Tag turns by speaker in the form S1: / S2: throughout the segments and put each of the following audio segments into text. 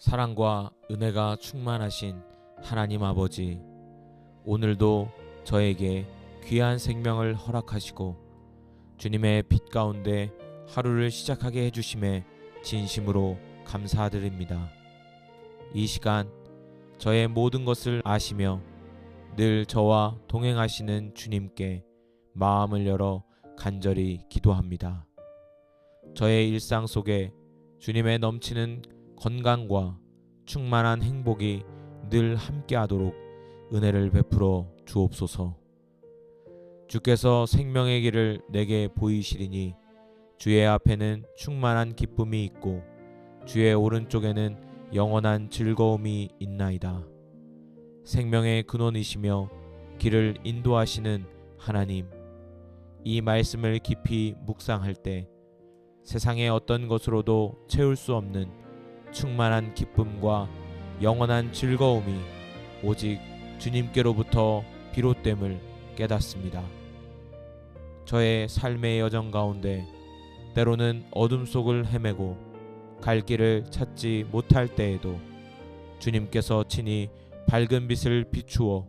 S1: 사랑과 은혜가 충만하신 하나님 아버지, 오늘도 저에게 귀한 생명을 허락하시고 주님의 빛 가운데 하루를 시작하게 해주심에 진심으로 감사드립니다. 이 시간 저의 모든 것을 아시며 늘 저와 동행하시는 주님께 마음을 열어 간절히 기도합니다. 저의 일상 속에 주님의 넘치는 건강과 충만한 행복이 늘 함께하도록 은혜를 베풀어 주옵소서. 주께서 생명의 길을 내게 보이시리니 주의 앞에는 충만한 기쁨이 있고 주의 오른쪽에는 영원한 즐거움이 있나이다. 생명의 근원이시며 길을 인도하시는 하나님, 이 말씀을 깊이 묵상할 때 세상의 어떤 것으로도 채울 수 없는 충만한 기쁨과 영원한 즐거움이 오직 주님께로부터 비롯됨을 깨닫습니다. 저의 삶의 여정 가운데 때로는 어둠 속을 헤매고 갈 길을 찾지 못할 때에도 주님께서 친히 밝은 빛을 비추어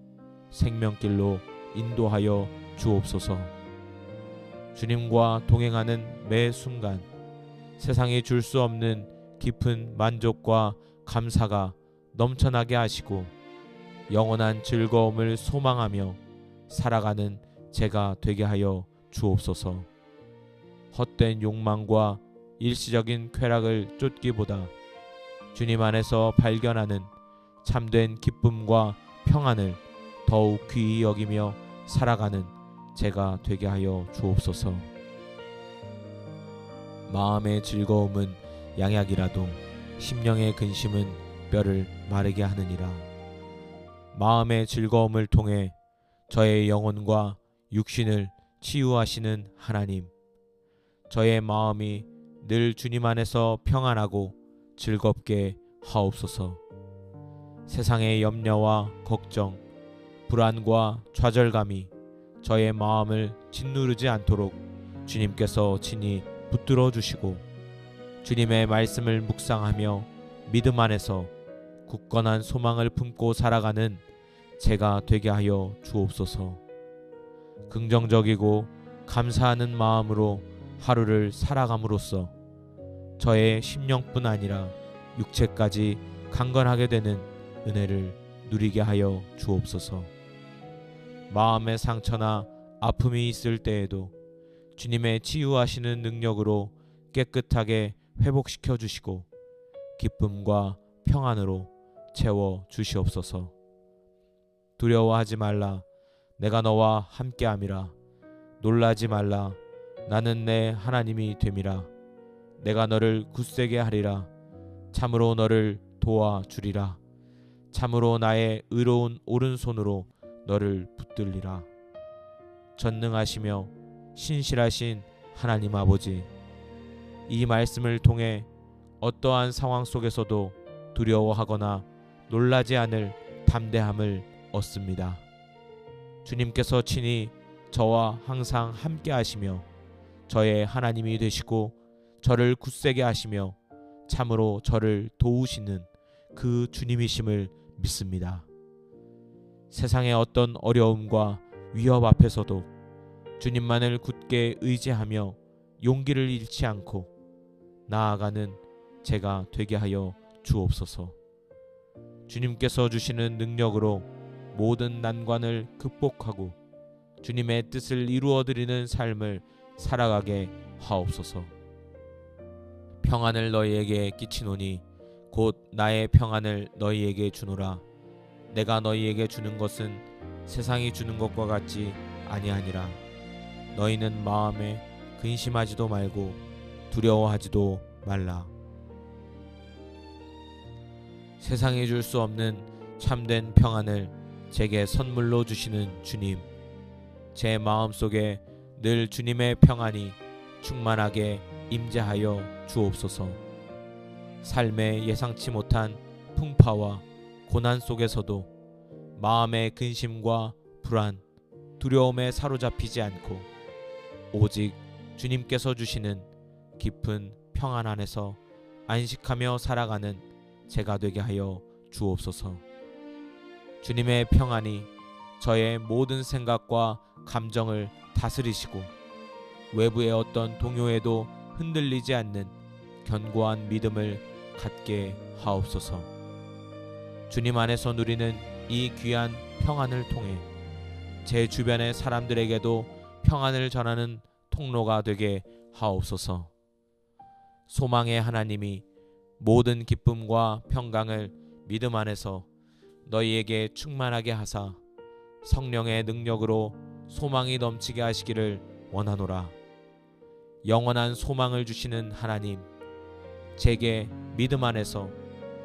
S1: 생명길로 인도하여 주옵소서. 주님과 동행하는 매 순간 세상이 줄 수 없는 깊은 만족과 감사가 넘쳐나게 하시고 영원한 즐거움을 소망하며 살아가는 제가 되게 하여 주옵소서. 헛된 욕망과 일시적인 쾌락을 쫓기보다 주님 안에서 발견하는 참된 기쁨과 평안을 더욱 귀히 여기며 살아가는 제가 되게 하여 주옵소서. 마음의 즐거움은 양약이라도 심령의 근심은 뼈를 마르게 하느니라. 마음의 즐거움을 통해 저의 영혼과 육신을 치유하시는 하나님, 저의 마음이 늘 주님 안에서 평안하고 즐겁게 하옵소서. 세상의 염려와 걱정, 불안과 좌절감이 저의 마음을 짓누르지 않도록 주님께서 친히 붙들어 주시고 주님의 말씀을 묵상하며 믿음 안에서 굳건한 소망을 품고 살아가는 제가 되게 하여 주옵소서. 긍정적이고 감사하는 마음으로 하루를 살아감으로써 저의 심령뿐 아니라 육체까지 강건하게 되는 은혜를 누리게 하여 주옵소서. 마음의 상처나 아픔이 있을 때에도 주님의 치유하시는 능력으로 깨끗하게 회복시켜 주시고 기쁨과 평안으로 채워 주시옵소서. 두려워하지 말라, 내가 너와 함께함이라. 놀라지 말라, 나는 내 하나님이 됨이라. 내가 너를 굳세게 하리라. 참으로 너를 도와주리라. 참으로 나의 의로운 오른손으로 너를 붙들리라. 전능하시며 신실하신 하나님 아버지, 이 말씀을 통해 어떠한 상황 속에서도 두려워하거나 놀라지 않을 담대함을 얻습니다. 주님께서 친히 저와 항상 함께 하시며 저의 하나님이 되시고 저를 굳세게 하시며 참으로 저를 도우시는 그 주님이심을 믿습니다. 세상의 어떤 어려움과 위협 앞에서도 주님만을 굳게 의지하며 용기를 잃지 않고 나아가는 제가 되게 하여 주옵소서. 주님께서 주시는 능력으로 모든 난관을 극복하고 주님의 뜻을 이루어드리는 삶을 살아가게 하옵소서. 평안을 너희에게 끼치노니 곧 나의 평안을 너희에게 주노라. 내가 너희에게 주는 것은 세상이 주는 것과 같지 아니하니라. 너희는 마음에 근심하지도 말고 두려워하지도 말라. 세상이 줄 수 없는 참된 평안을 제게 선물로 주시는 주님, 제 마음속에 늘 주님의 평안이 충만하게 임재하여 주옵소서. 삶의 예상치 못한 풍파와 고난 속에서도 마음의 근심과 불안, 두려움에 사로잡히지 않고 오직 주님께서 주시는 깊은 평안 안에서 안식하며 살아가는 제가 되게 하여 주옵소서. 주님의 평안이 저의 모든 생각과 감정을 다스리시고 외부의 어떤 동요에도 흔들리지 않는 견고한 믿음을 갖게 하옵소서. 주님 안에서 누리는 이 귀한 평안을 통해 제 주변의 사람들에게도 평안을 전하는 통로가 되게 하옵소서. 소망의 하나님이 모든 기쁨과 평강을 믿음 안에서 너희에게 충만하게 하사 성령의 능력으로 소망이 넘치게 하시기를 원하노라. 영원한 소망을 주시는 하나님, 제게 믿음 안에서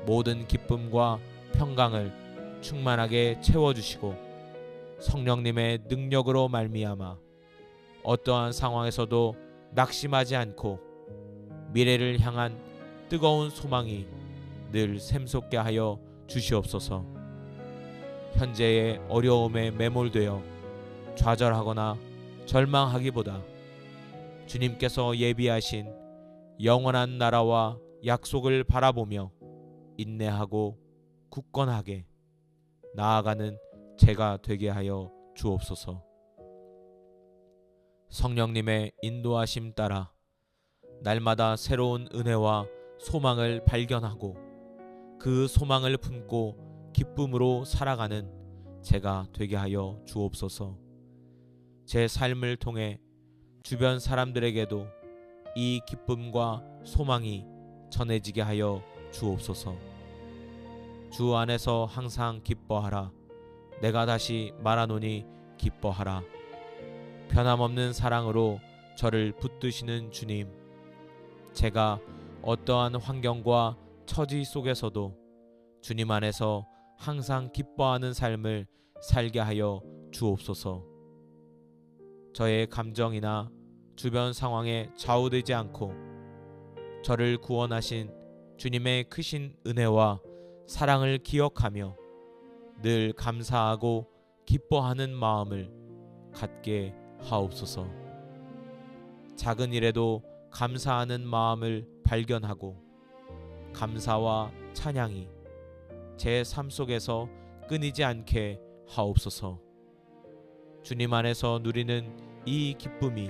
S1: 모든 기쁨과 평강을 충만하게 채워주시고 성령님의 능력으로 말미암아 어떠한 상황에서도 낙심하지 않고 미래를 향한 뜨거운 소망이 늘 샘솟게 하여 주시옵소서. 현재의 어려움에 매몰되어 좌절하거나 절망하기보다 주님께서 예비하신 영원한 나라와 약속을 바라보며 인내하고 굳건하게 나아가는 제가 되게 하여 주옵소서. 성령님의 인도하심 따라 날마다 새로운 은혜와 소망을 발견하고 그 소망을 품고 기쁨으로 살아가는 제가 되게 하여 주옵소서. 제 삶을 통해 주변 사람들에게도 이 기쁨과 소망이 전해지게 하여 주옵소서. 주 안에서 항상 기뻐하라. 내가 다시 말하노니 기뻐하라. 변함없는 사랑으로 저를 붙드시는 주님, 제가 어떠한 환경과 처지 속에서도 주님 안에서 항상 기뻐하는 삶을 살게 하여 주옵소서. 저의 감정이나 주변 상황에 좌우되지 않고 저를 구원하신 주님의 크신 은혜와 사랑을 기억하며 늘 감사하고 기뻐하는 마음을 갖게 하옵소서. 작은 일에도 감사하는 마음을 발견하고 감사와 찬양이 제 삶 속에서 끊이지 않게 하옵소서. 주님 안에서 누리는 이 기쁨이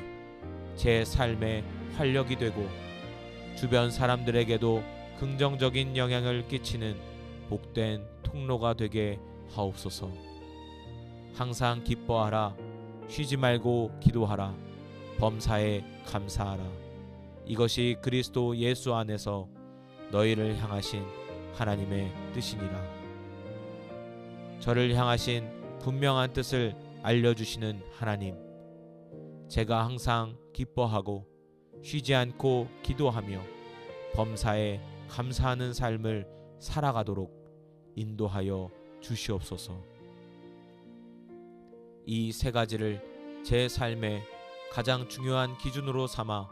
S1: 제 삶의 활력이 되고 주변 사람들에게도 긍정적인 영향을 끼치는 복된 통로가 되게 하옵소서. 항상 기뻐하라. 쉬지 말고 기도하라. 범사에 감사하라. 이것이 그리스도 예수 안에서 너희를 향하신 하나님의 뜻이니라. 저를 향하신 분명한 뜻을 알려주시는 하나님, 제가 항상 기뻐하고 쉬지 않고 기도하며 범사에 감사하는 삶을 살아가도록 인도하여 주시옵소서. 이 세 가지를 제 삶의 가장 중요한 기준으로 삼아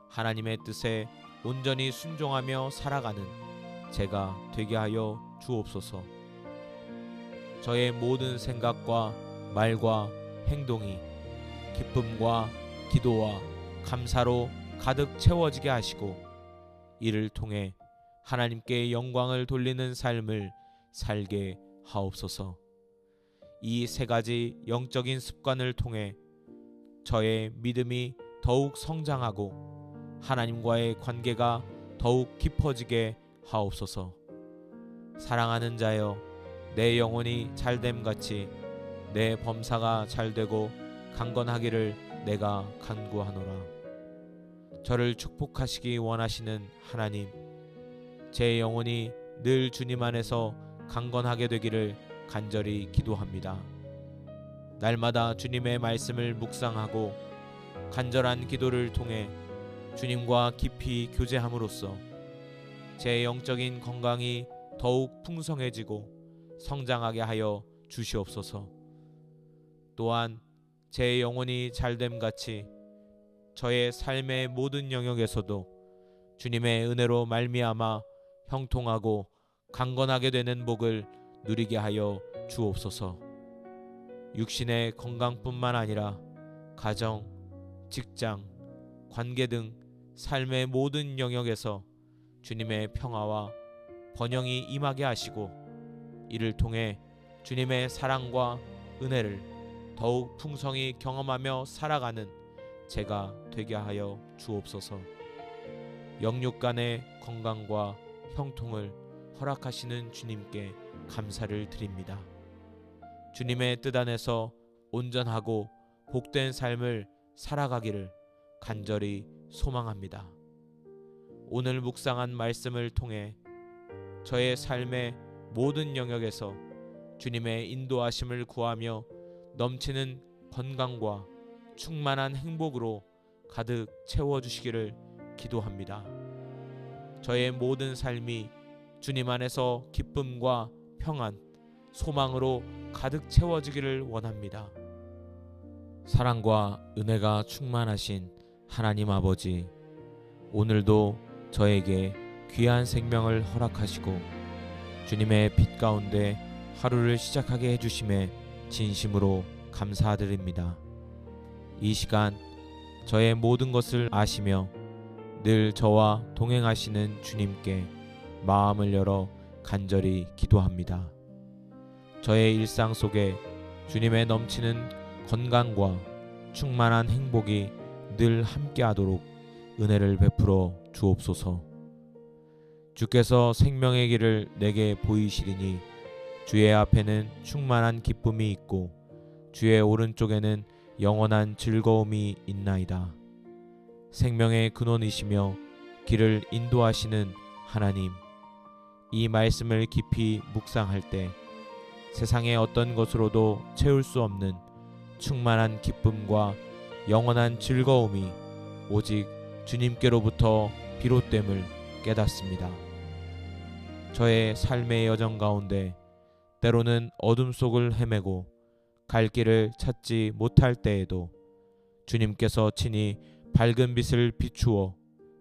S1: 하나님의 뜻에 온전히 순종하며 살아가는 제가 되게 하여 주옵소서. 저의 모든 생각과 말과 행동이 기쁨과 기도와 감사로 가득 채워지게 하시고 이를 통해 하나님께 영광을 돌리는 삶을 살게 하옵소서. 이 세 가지 영적인 습관을 통해 저의 믿음이 더욱 성장하고 하나님과의 관계가 더욱 깊어지게 하옵소서. 사랑하는 자여, 내 영혼이 잘됨같이 내 범사가 잘되고 강건하기를 내가 간구하노라. 저를 축복하시기 원하시는 하나님, 제 영혼이 늘 주님 안에서 강건하게 되기를 간절히 기도합니다. 날마다 주님의 말씀을 묵상하고 간절한 기도를 통해 주님과 깊이 교제함으로써 제 영적인 건강이 더욱 풍성해지고 성장하게 하여 주시옵소서. 또한 제 영혼이 잘됨같이 저의 삶의 모든 영역에서도 주님의 은혜로 말미암아 형통하고 강건하게 되는 복을 누리게 하여 주옵소서. 육신의 건강뿐만 아니라 가정, 직장, 관계 등 삶의 모든 영역에서 주님의 평화와 번영이 임하게 하시고 이를 통해 주님의 사랑과 은혜를 더욱 풍성히 경험하며 살아가는 제가 되게 하여 주옵소서. 영육 간의 건강과 형통을 허락하시는 주님께 감사를 드립니다. 주님의 뜻 안에서 온전하고 복된 삶을 살아가기를 간절히 소망합니다. 오늘 묵상한 말씀을 통해 저의 삶의 모든 영역에서 주님의 인도하심을 구하며 넘치는 건강과 충만한 행복으로 가득 채워주시기를 기도합니다. 저의 모든 삶이 주님 안에서 기쁨과 평안, 소망으로 가득 채워지기를 원합니다. 사랑과 은혜가 충만하신 하나님 아버지, 오늘도 저에게 귀한 생명을 허락하시고 주님의 빛 가운데 하루를 시작하게 해주심에 진심으로 감사드립니다. 이 시간 저의 모든 것을 아시며 늘 저와 동행하시는 주님께 마음을 열어 간절히 기도합니다. 저의 일상 속에 주님의 넘치는 건강과 충만한 행복이 늘 함께하도록 은혜를 베풀어 주옵소서. 주께서 생명의 길을 내게 보이시리니 주의 앞에는 충만한 기쁨이 있고 주의 오른쪽에는 영원한 즐거움이 있나이다. 생명의 근원이시며 길을 인도하시는 하나님, 이 말씀을 깊이 묵상할 때 세상의 어떤 것으로도 채울 수 없는 충만한 기쁨과 영원한 즐거움이 오직 주님께로부터 비롯됨을 깨닫습니다. 저의 삶의 여정 가운데 때로는 어둠 속을 헤매고 갈 길을 찾지 못할 때에도 주님께서 친히 밝은 빛을 비추어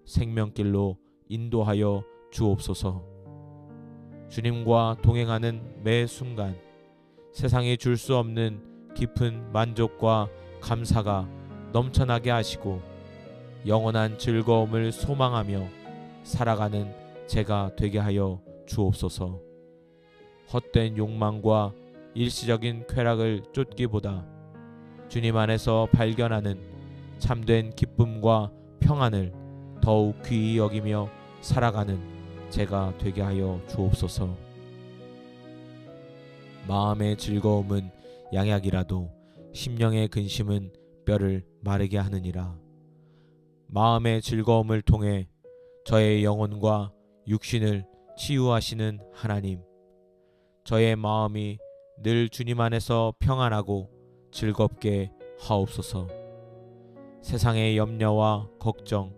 S1: 생명길로 인도하여 주옵소서. 주님과 동행하는 매 순간 세상이 줄 수 없는 깊은 만족과 감사가 넘쳐나게 하시고 영원한 즐거움을 소망하며 살아가는 제가 되게 하여 주옵소서. 헛된 욕망과 일시적인 쾌락을 쫓기보다 주님 안에서 발견하는 참된 기쁨과 평안을 더욱 귀히 여기며 살아가는 제가 되게 하여 주옵소서. 마음의 즐거움은 양약이라도 심령의 근심은 뼈를 마르게 하느니라. 마음의 즐거움을 통해 저의 영혼과 육신을 치유하시는 하나님, 저의 마음이 늘 주님 안에서 평안하고 즐겁게 하옵소서. 세상의 염려와 걱정,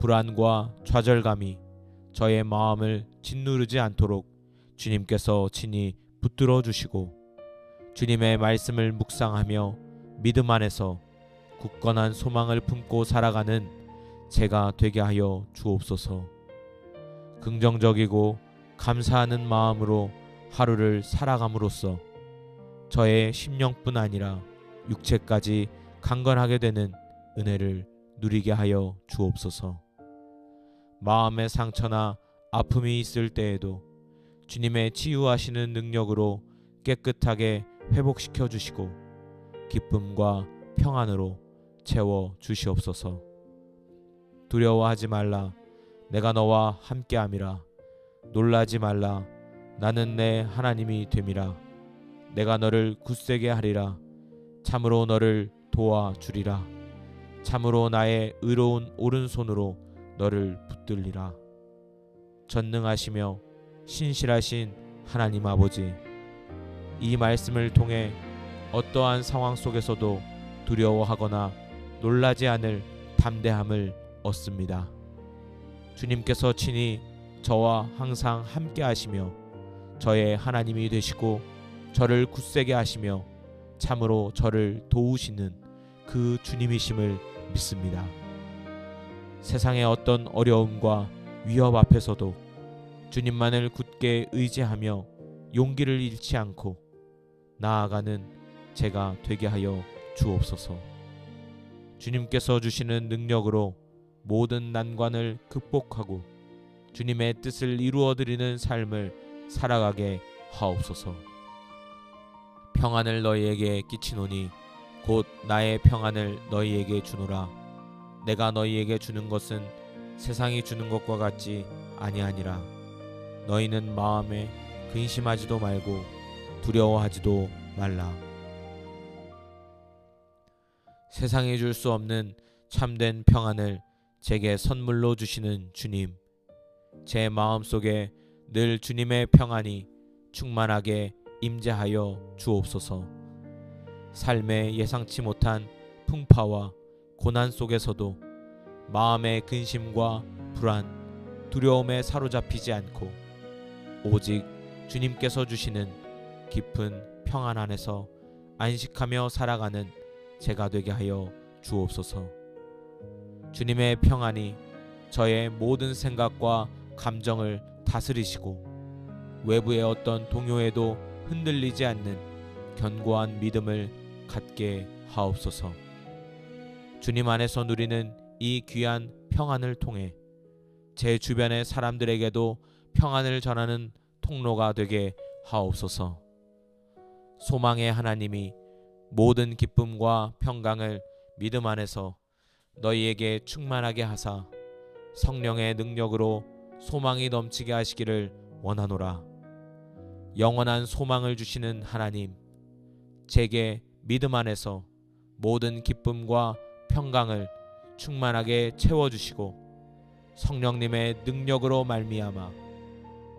S1: 불안과 좌절감이 저의 마음을 짓누르지 않도록 주님께서 친히 붙들어 주시고 주님의 말씀을 묵상하며 믿음 안에서 굳건한 소망을 품고 살아가는 제가 되게 하여 주옵소서. 긍정적이고 감사하는 마음으로 하루를 살아감으로써 저의 심령뿐 아니라 육체까지 강건하게 되는 은혜를 누리게 하여 주옵소서. 마음의 상처나 아픔이 있을 때에도 주님의 치유하시는 능력으로 깨끗하게 회복시켜 주시고 기쁨과 평안으로 채워 주시옵소서. 두려워하지 말라, 내가 너와 함께함이라. 놀라지 말라, 나는 내 하나님이 됨이라. 내가 너를 굳세게 하리라. 참으로 너를 도와주리라. 참으로 나의 의로운 오른손으로 너를 붙들리라. 전능하시며 신실하신 하나님 아버지, 이 말씀을 통해 어떠한 상황 속에서도 두려워하거나 놀라지 않을 담대함을 얻습니다. 주님께서 친히 저와 항상 함께 하시며 저의 하나님이 되시고 저를 굳세게 하시며 참으로 저를 도우시는 그 주님이심을 믿습니다. 세상의 어떤 어려움과 위협 앞에서도 주님만을 굳게 의지하며 용기를 잃지 않고 나아가는 제가 되게 하여 주옵소서. 주님께서 주시는 능력으로 모든 난관을 극복하고 주님의 뜻을 이루어 드리는 삶을 살아가게 하옵소서. 평안을 너희에게 끼치노니 곧 나의 평안을 너희에게 주노라. 내가 너희에게 주는 것은 세상이 주는 것과 같지 아니하니라. 너희는 마음에 근심하지도 말고 두려워하지도 말라. 세상이 줄 수 없는 참된 평안을 제게 선물로 주시는 주님, 제 마음속에 늘 주님의 평안이 충만하게 임재하여 주옵소서. 삶의 예상치 못한 풍파와 고난 속에서도 마음의 근심과 불안, 두려움에 사로잡히지 않고 오직 주님께서 주시는 깊은 평안 안에서 안식하며 살아가는 제가 되게 하여 주옵소서. 주님의 평안이 저의 모든 생각과 감정을 다스리시고 외부의 어떤 동요에도 흔들리지 않는 견고한 믿음을 갖게 하옵소서. 주님 안에서 누리는 이 귀한 평안을 통해 제 주변의 사람들에게도 평안을 전하는 통로가 되게 하옵소서. 소망의 하나님이 모든 기쁨과 평강을 믿음 안에서 너희에게 충만하게 하사 성령의 능력으로 소망이 넘치게 하시기를 원하노라. 영원한 소망을 주시는 하나님, 제게 믿음 안에서 모든 기쁨과 평강을 충만하게 채워주시고 성령님의 능력으로 말미암아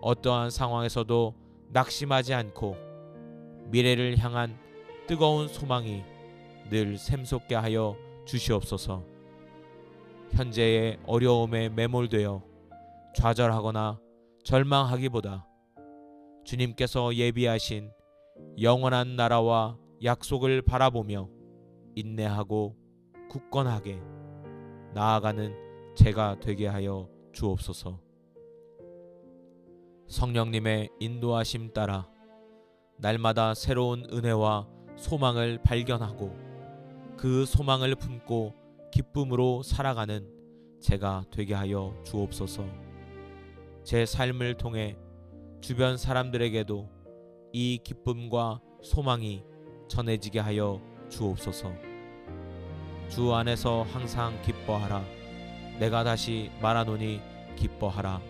S1: 어떠한 상황에서도 낙심하지 않고 미래를 향한 뜨거운 소망이 늘 샘솟게 하여 주시옵소서. 현재의 어려움에 매몰되어 좌절하거나 절망하기보다 주님께서 예비하신 영원한 나라와 약속을 바라보며 인내하고 굳건하게 나아가는 제가 되게 하여 주옵소서. 성령님의 인도하심 따라 날마다 새로운 은혜와 소망을 발견하고 그 소망을 품고 기쁨으로 살아가는 제가 되게 하여 주옵소서. 제 삶을 통해 주변 사람들에게도 이 기쁨과 소망이 전해지게 하여 주옵소서. 주 안에서 항상 기뻐하라. 내가 다시 말하노니 기뻐하라.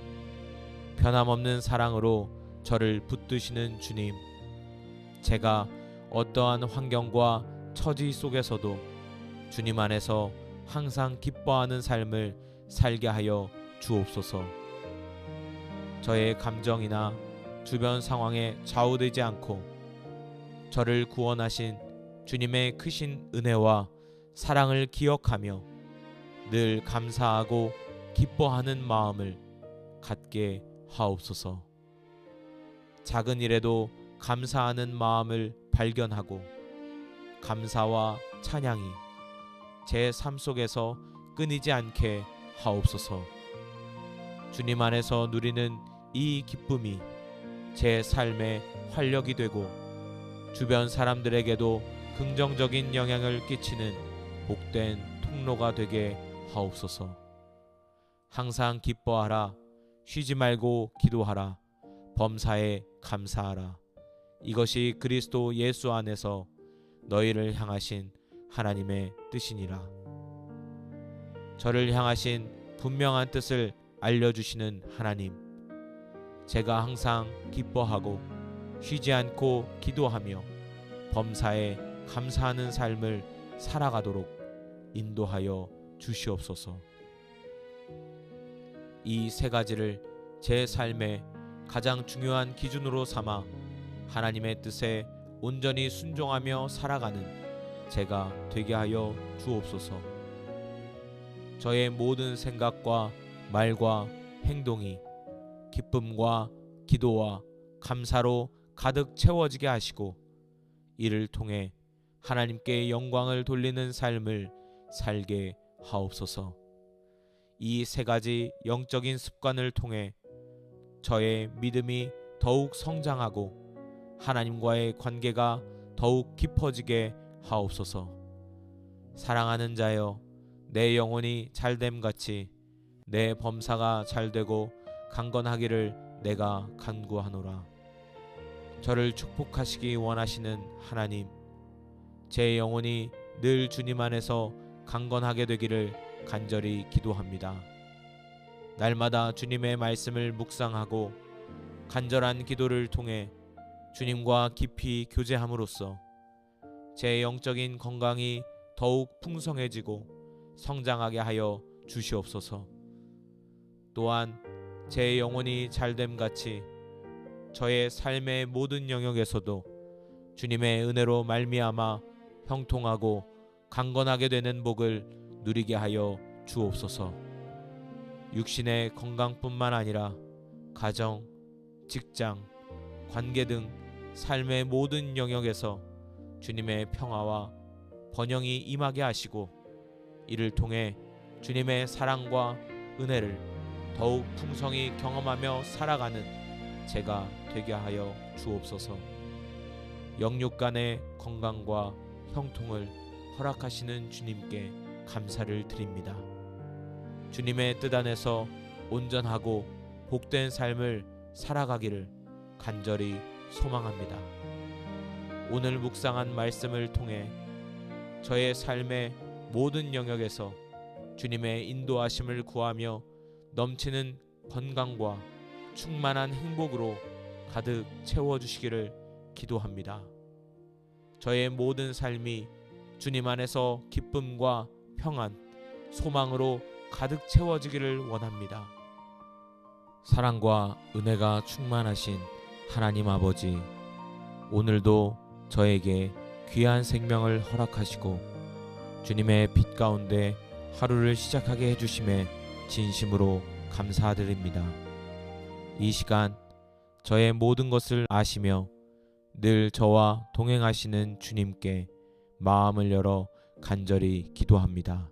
S1: 변함없는 사랑으로 저를 붙드시는 주님, 제가 어떠한 환경과 처지 속에서도 주님 안에서 항상 기뻐하는 삶을 살게 하여 주옵소서. 저의 감정이나 주변 상황에 좌우되지 않고 저를 구원하신 주님의 크신 은혜와 사랑을 기억하며 늘 감사하고 기뻐하는 마음을 갖게 하옵소서. 작은 일에도 감사하는 마음을 발견하고 감사와 찬양이 제 삶 속에서 끊이지 않게 하옵소서. 주님 안에서 누리는 이 기쁨이 제 삶의 활력이 되고 주변 사람들에게도 긍정적인 영향을 끼치는 복된 통로가 되게 하옵소서. 항상 기뻐하라. 쉬지 말고 기도하라. 범사에 감사하라. 이것이 그리스도 예수 안에서 너희를 향하신 하나님의 뜻이니라. 저를 향하신 분명한 뜻을 알려주시는 하나님, 제가 항상 기뻐하고 쉬지 않고 기도하며 범사에 감사하는 삶을 살아가도록 인도하여 주시옵소서. 이 세 가지를 제 삶의 가장 중요한 기준으로 삼아 하나님의 뜻에 온전히 순종하며 살아가는 제가 되게 하여 주옵소서. 저의 모든 생각과 말과 행동이 기쁨과 기도와 감사로 가득 채워지게 하시고 이를 통해 하나님께 영광을 돌리는 삶을 살게 하옵소서. 이 세 가지 영적인 습관을 통해 저의 믿음이 더욱 성장하고 하나님과의 관계가 더욱 깊어지게 하옵소서. 사랑하는 자여, 내 영혼이 잘됨같이 내 범사가 잘되고 강건하기를 내가 간구하노라. 저를 축복하시기 원하시는 하나님, 제 영혼이 늘 주님 안에서 강건하게 되기를 간절히 기도합니다. 날마다 주님의 말씀을 묵상하고 간절한 기도를 통해 주님과 깊이 교제함으로써 제 영적인 건강이 더욱 풍성해지고 성장하게 하여 주시옵소서. 또한 제 영혼이 잘됨같이 저의 삶의 모든 영역에서도 주님의 은혜로 말미암아 형통하고 강건하게 되는 복을 누리게 하여 주옵소서. 육신의 건강뿐만 아니라 가정, 직장, 관계 등 삶의 모든 영역에서 주님의 평화와 번영이 임하게 하시고 이를 통해 주님의 사랑과 은혜를 더욱 풍성히 경험하며 살아가는 제가 되게 하여 주옵소서. 영육 간의 건강과 형통을 허락하시는 주님께 감사를 드립니다. 주님의 뜻 안에서 온전하고 복된 삶을 살아가기를 간절히 소망합니다. 오늘 묵상한 말씀을 통해 저의 삶의 모든 영역에서 주님의 인도하심을 구하며 넘치는 건강과 충만한 행복으로 가득 채워주시기를 기도합니다. 저의 모든 삶이 주님 안에서 기쁨과 평안, 소망으로 가득 채워지기를 원합니다. 사랑과 은혜가 충만하신 하나님 아버지, 오늘도 저에게 귀한 생명을 허락하시고 주님의 빛 가운데 하루를 시작하게 해주심에 진심으로 감사드립니다. 이 시간 저의 모든 것을 아시며 늘 저와 동행하시는 주님께 마음을 열어 간절히 기도합니다.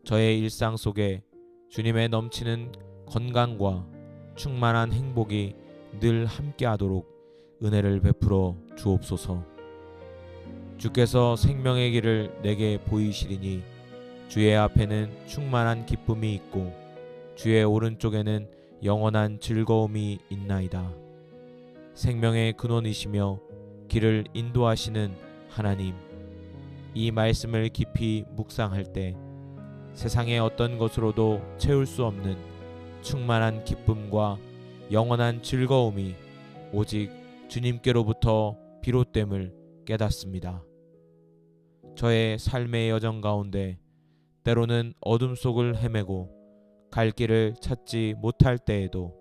S1: 저의 일상 속에 주님의 넘치는 건강과 충만한 행복이 늘 함께하도록 은혜를 베풀어 주옵소서. 주께서 생명의 길을 내게 보이시리니 주의 앞에는 충만한 기쁨이 있고 주의 오른쪽에는 영원한 즐거움이 있나이다. 생명의 근원이시며 길을 인도하시는 하나님, 이 말씀을 깊이 묵상할 때 세상의 어떤 것으로도 채울 수 없는 충만한 기쁨과 영원한 즐거움이 오직 주님께로부터 비롯됨을 깨닫습니다. 저의 삶의 여정 가운데 때로는 어둠 속을 헤매고 갈 길을 찾지 못할 때에도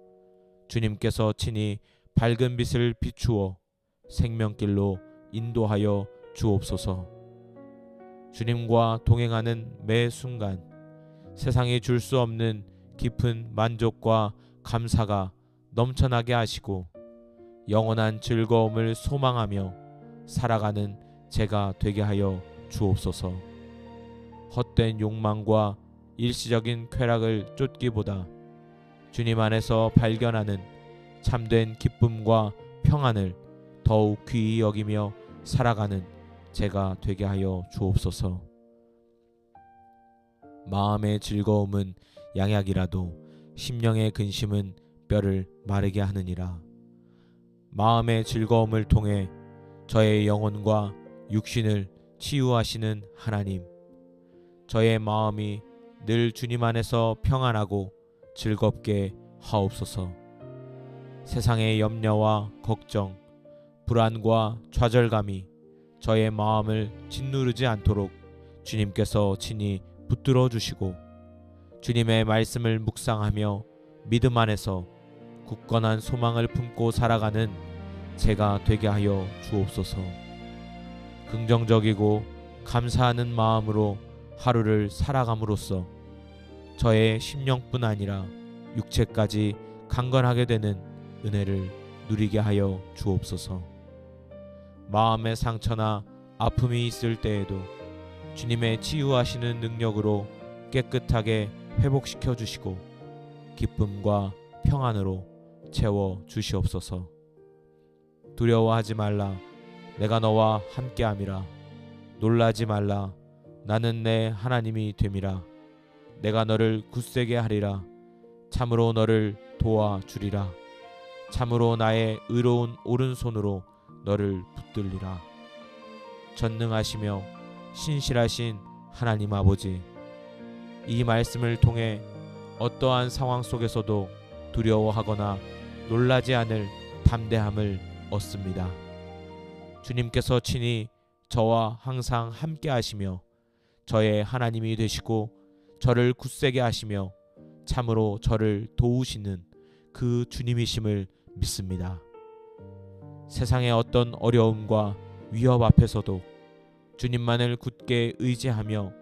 S1: 주님께서 친히 밝은 빛을 비추어 생명길로 인도하여 주옵소서. 주님과 동행하는 매 순간 세상이 줄 수 없는 깊은 만족과 감사가 넘쳐나게 하시고 영원한 즐거움을 소망하며 살아가는 제가 되게 하여 주옵소서. 헛된 욕망과 일시적인 쾌락을 쫓기보다 주님 안에서 발견하는 참된 기쁨과 평안을 더욱 귀히 여기며 살아가는 제가 되게 하여 주옵소서. 마음의 즐거움은 양약이라도 심령의 근심은 뼈를 마르게 하느니라. 마음의 즐거움을 통해 저의 영혼과 육신을 치유하시는 하나님, 저의 마음이 늘 주님 안에서 평안하고 즐겁게 하옵소서. 세상의 염려와 걱정, 불안과 좌절감이 저의 마음을 짓누르지 않도록 주님께서 친히 붙들어 주시고 주님의 말씀을 묵상하며 믿음 안에서 굳건한 소망을 품고 살아가는 제가 되게 하여 주옵소서. 긍정적이고 감사하는 마음으로 하루를 살아감으로써 저의 심령뿐 아니라 육체까지 강건하게 되는 은혜를 누리게 하여 주옵소서. 마음의 상처나 아픔이 있을 때에도 주님의 치유하시는 능력으로 깨끗하게 회복시켜 주시고 기쁨과 평안으로 채워 주시옵소서. 두려워하지 말라, 내가 너와 함께함이라. 놀라지 말라, 나는 내 하나님이 됨이라. 내가 너를 굳세게 하리라. 참으로 너를 도와주리라. 참으로 나의 의로운 오른손으로 너를 붙들리라. 전능하시며 신실하신 하나님 아버지, 이 말씀을 통해 어떠한 상황 속에서도 두려워하거나 놀라지 않을 담대함을 얻습니다. 주님께서 친히 저와 항상 함께 하시며 저의 하나님이 되시고 저를 굳세게 하시며 참으로 저를 도우시는 그 주님이심을 믿습니다. 세상의 어떤 어려움과 위협 앞에서도 주님만을 굳게 의지하며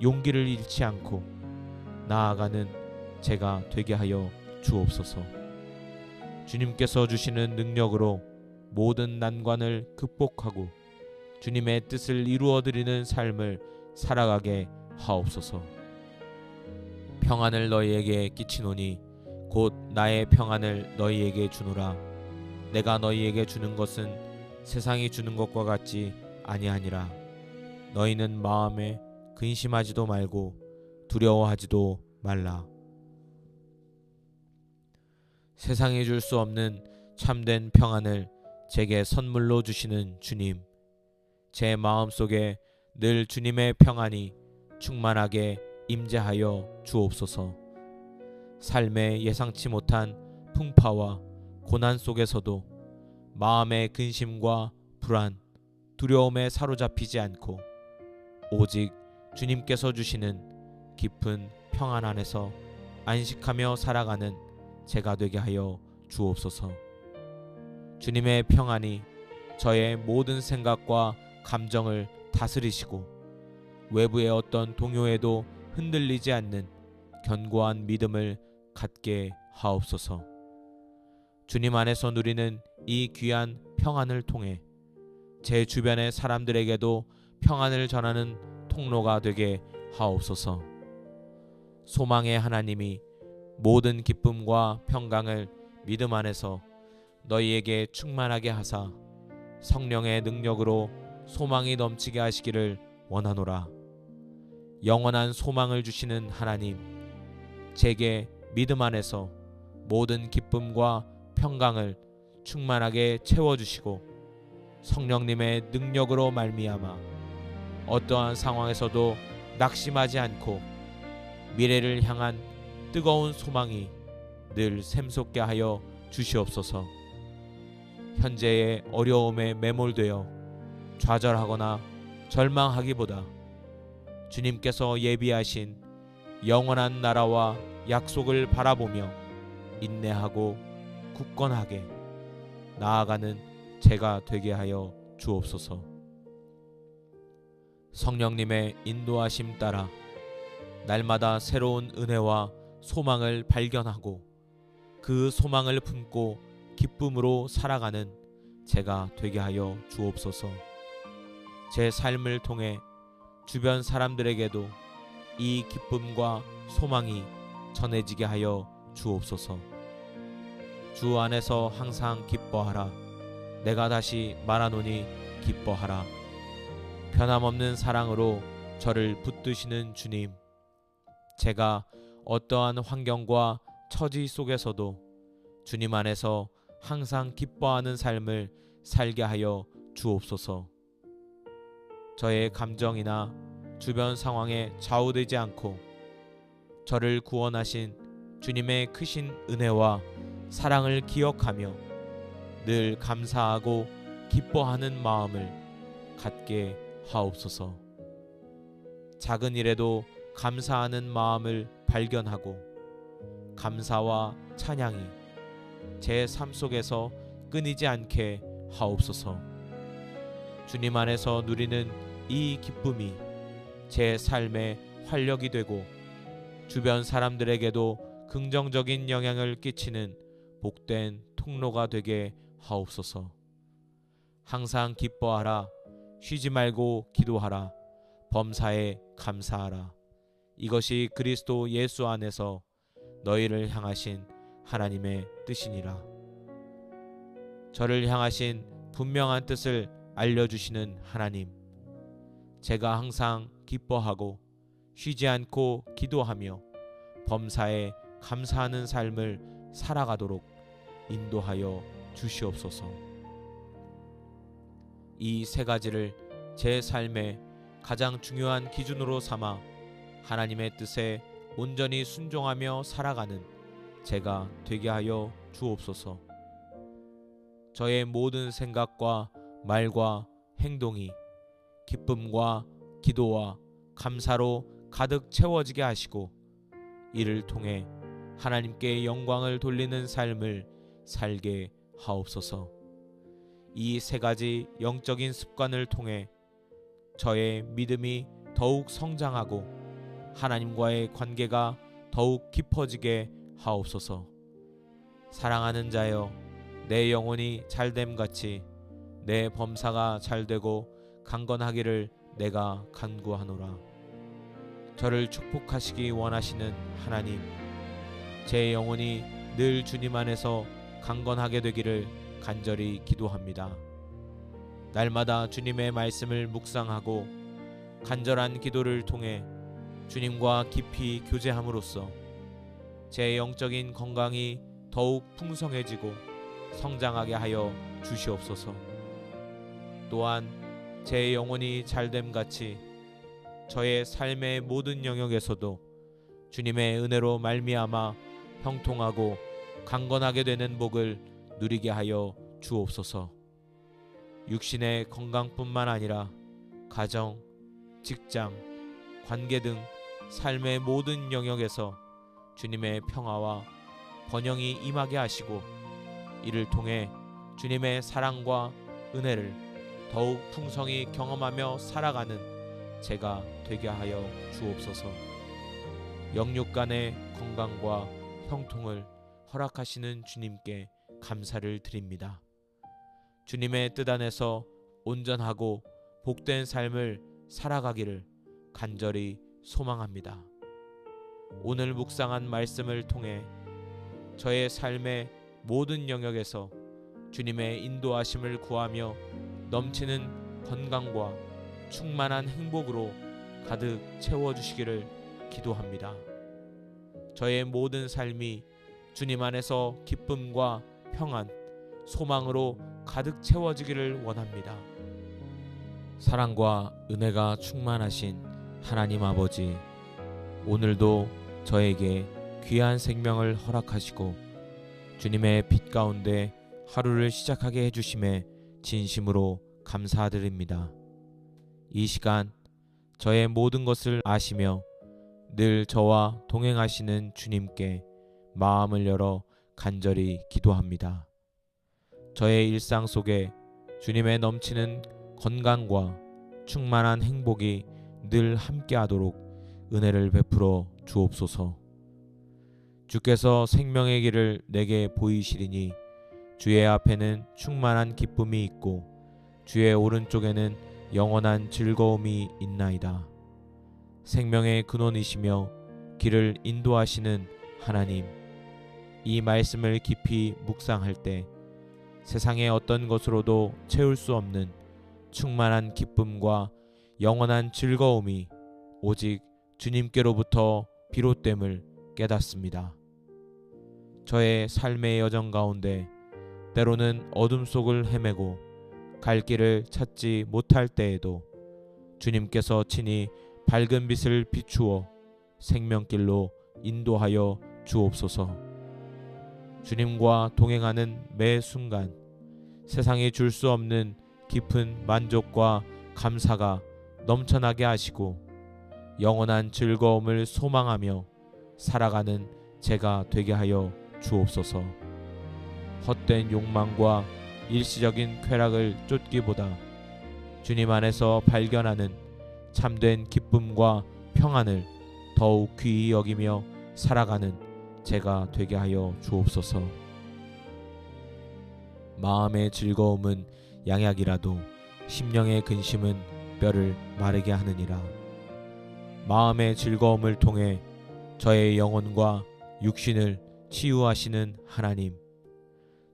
S1: 용기를 잃지 않고 나아가는 제가 되게 하여 주옵소서. 주님께서 주시는 능력으로 모든 난관을 극복하고 주님의 뜻을 이루어드리는 삶을 살아가게 하옵소서. 평안을 너희에게 끼치노니 곧 나의 평안을 너희에게 주노라. 내가 너희에게 주는 것은 세상이 주는 것과 같지 아니하니라. 너희는 마음에 근심하지도 말고 두려워하지도 말라. 세상이 줄 수 없는 참된 평안을 제게 선물로 주시는 주님, 제 마음속에 늘 주님의 평안이 충만하게 임재하여 주옵소서. 삶의 예상치 못한 풍파와 고난 속에서도 마음의 근심과 불안, 두려움에 사로잡히지 않고 오직 주님께서 주시는 깊은 평안 안에서 안식하며 살아가는 제가 되게 하여 주옵소서. 주님의 평안이 저의 모든 생각과 감정을 다스리시고 외부의 어떤 동요에도 흔들리지 않는 견고한 믿음을 갖게 하옵소서. 주님 안에서 누리는 이 귀한 평안을 통해 제 주변의 사람들에게도 평안을 전하는 통로가 되게 하옵소서. 소망의 하나님이 모든 기쁨과 평강을 믿음 안에서 너희에게 충만하게 하사 성령의 능력으로 소망이 넘치게 하시기를 원하노라. 영원한 소망을 주시는 하나님, 제게 믿음 안에서 모든 기쁨과 평강을 충만하게 채워주시고 성령님의 능력으로 말미암아 어떠한 상황에서도 낙심하지 않고 미래를 향한 뜨거운 소망이 늘 샘솟게 하여 주시옵소서. 현재의 어려움에 매몰되어 좌절하거나 절망하기보다 주님께서 예비하신 영원한 나라와 약속을 바라보며 인내하고 굳건하게 나아가는 제가 되게 하여 주옵소서. 성령님의 인도하심 따라 날마다 새로운 은혜와 소망을 발견하고 그 소망을 품고 기쁨으로 살아가는 제가 되게 하여 주옵소서. 제 삶을 통해 주변 사람들에게도 이 기쁨과 소망이 전해지게 하여 주옵소서. 주 안에서 항상 기뻐하라. 내가 다시 말하노니 기뻐하라. 변함없는 사랑으로 저를 붙드시는 주님, 제가 어떠한 환경과 처지 속에서도 주님 안에서 항상 기뻐하는 삶을 살게 하여 주옵소서. 저의 감정이나 주변 상황에 좌우되지 않고 저를 구원하신 주님의 크신 은혜와 사랑을 기억하며 늘 감사하고 기뻐하는 마음을 갖게 하옵소서. 작은 일에도 감사하는 마음을 발견하고 감사와 찬양이 제 삶 속에서 끊이지 않게 하옵소서. 주님 안에서 누리는 이 기쁨이 제 삶의 활력이 되고 주변 사람들에게도 긍정적인 영향을 끼치는 복된 통로가 되게 하옵소서. 항상 기뻐하라. 쉬지 말고 기도하라. 범사에 감사하라. 이것이 그리스도 예수 안에서 너희를 향하신 하나님의 뜻이니라. 저를 향하신 분명한 뜻을 알려주시는 하나님, 제가 항상 기뻐하고 쉬지 않고 기도하며 범사에 감사하는 삶을 살아가도록 인도하여 주시옵소서. 이 세 가지를 제 삶의 가장 중요한 기준으로 삼아 하나님의 뜻에 온전히 순종하며 살아가는 제가 되게 하여 주옵소서. 저의 모든 생각과 말과 행동이 기쁨과 기도와 감사로 가득 채워지게 하시고 이를 통해 하나님께 영광을 돌리는 삶을 살게 하옵소서. 이 세 가지 영적인 습관을 통해 저의 믿음이 더욱 성장하고 하나님과의 관계가 더욱 깊어지게 하옵소서. 사랑하는 자여, 내 영혼이 잘됨같이 내 범사가 잘되고 강건하기를 내가 간구하노라. 저를 축복하시기 원하시는 하나님, 제 영혼이 늘 주님 안에서 강건하게 되기를 간절히 기도합니다. 날마다 주님의 말씀을 묵상하고 간절한 기도를 통해 주님과 깊이 교제함으로써 제 영적인 건강이 더욱 풍성해지고 성장하게 하여 주시옵소서. 또한 제 영혼이 잘됨같이 저의 삶의 모든 영역에서도 주님의 은혜로 말미암아 형통하고 강건하게 되는 복을 누리게 하여 주옵소서. 육신의 건강뿐만 아니라 가정, 직장, 관계 등 삶의 모든 영역에서 주님의 평화와 번영이 임하게 하시고 이를 통해 주님의 사랑과 은혜를 더욱 풍성히 경험하며 살아가는 제가 되게 하여 주옵소서. 영육 간의 건강과 형통을 허락하시는 주님께 감사를 드립니다. 주님의 뜻 안에서 온전하고 복된 삶을 살아가기를 간절히 소망합니다. 오늘 묵상한 말씀을 통해 저의 삶의 모든 영역에서 주님의 인도하심을 구하며 넘치는 건강과 충만한 행복으로 가득 채워주시기를 기도합니다. 저의 모든 삶이 주님 안에서 기쁨과 평안, 소망으로 가득 채워지기를 원합니다. 사랑과 은혜가 충만하신 하나님 아버지, 오늘도 저에게 귀한 생명을 허락하시고 주님의 빛 가운데 하루를 시작하게 해주심에 진심으로 감사드립니다. 이 시간 저의 모든 것을 아시며 늘 저와 동행하시는 주님께 마음을 열어 간절히 기도합니다. 저의 일상 속에 주님의 넘치는 건강과 충만한 행복이 늘 함께하도록 은혜를 베풀어 주옵소서. 주께서 생명의 길을 내게 보이시리니 주의 앞에는 충만한 기쁨이 있고 주의 오른쪽에는 영원한 즐거움이 있나이다. 생명의 근원이시며 길을 인도하시는 하나님, 이 말씀을 깊이 묵상할 때 세상의 어떤 것으로도 채울 수 없는 충만한 기쁨과 영원한 즐거움이 오직 주님께로부터 비롯됨을 깨닫습니다. 저의 삶의 여정 가운데 때로는 어둠 속을 헤매고 갈 길을 찾지 못할 때에도 주님께서 친히 밝은 빛을 비추어 생명길로 인도하여 주옵소서. 주님과 동행하는 매 순간 세상이 줄 수 없는 깊은 만족과 감사가 넘쳐나게 하시고 영원한 즐거움을 소망하며 살아가는 제가 되게 하여 주옵소서. 헛된 욕망과 일시적인 쾌락을 쫓기보다 주님 안에서 발견하는 참된 기쁨과 평안을 더욱 귀히 여기며 살아가는 제가 되게 하여 주옵소서. 마음의 즐거움은 양약이라도 심령의 근심은 뼈를 마르게 하느니라. 마음의 즐거움을 통해 저의 영혼과 육신을 치유하시는 하나님,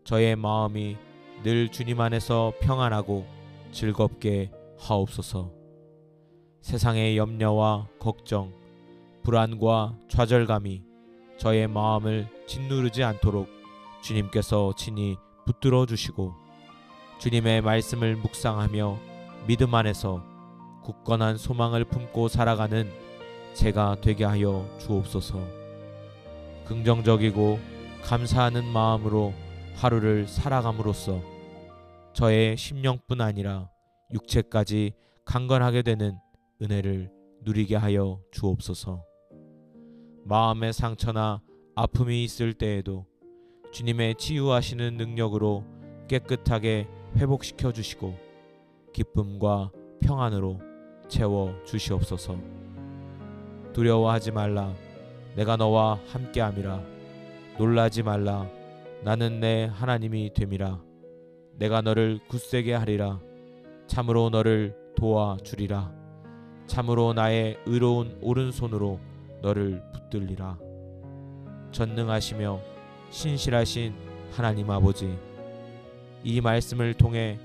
S1: 저의 마음이 늘 주님 안에서 평안하고 즐겁게 하옵소서. 세상의 염려와 걱정, 불안과 좌절감이 저의 마음을 짓누르지 않도록 주님께서 친히 붙들어 주시고 주님의 말씀을 묵상하며 믿음 안에서 굳건한 소망을 품고 살아가는 제가 되게 하여 주옵소서. 긍정적이고 감사하는 마음으로 하루를 살아감으로써 저의 심령뿐 아니라 육체까지 강건하게 되는 은혜를 누리게 하여 주옵소서. 마음의 상처나 아픔이 있을 때에도 주님의 치유하시는 능력으로 깨끗하게 회복시켜 주시고 기쁨과 평안으로 채워 주시옵소서. 두려워하지 말라. 내가 너와 함께함이라. 놀라지 말라. 나는 내 하나님이 됨이라. 내가 너를 굳세게 하리라. 참으로 너를 도와주리라. 참으로 나의 의로운 오른손으로 너를 붙들리라. 전능하시며 신실하신 하나님 아버지, 이 말씀을 통해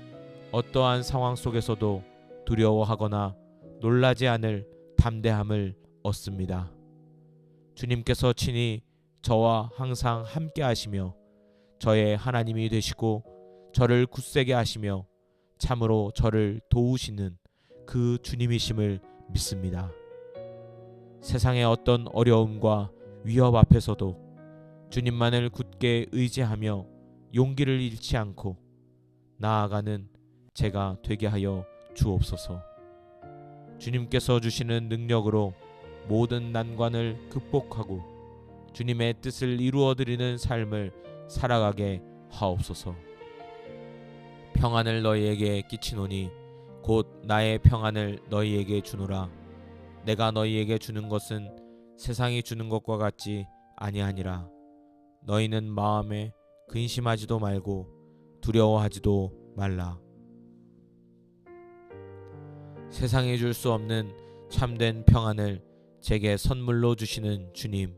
S1: 어떠한 상황 속에서도 두려워하거나 놀라지 않을 담대함을 얻습니다. 주님께서 친히 저와 항상 함께 하시며 저의 하나님이 되시고 저를 굳세게 하시며 참으로 저를 도우시는 그 주님이심을 믿습니다. 세상의 어떤 어려움과 위협 앞에서도 주님만을 굳게 의지하며 용기를 잃지 않고 나아가는 제가 되게 하여 주옵소서. 주님께서 주시는 능력으로 모든 난관을 극복하고 주님의 뜻을 이루어드리는 삶을 살아가게 하옵소서. 평안을 너희에게 끼치노니 곧 나의 평안을 너희에게 주노라. 내가 너희에게 주는 것은 세상이 주는 것과 같지 아니하니라. 너희는 마음에 근심하지도 말고 두려워하지도 말라. 세상이 줄 수 없는 참된 평안을 제게 선물로 주시는 주님,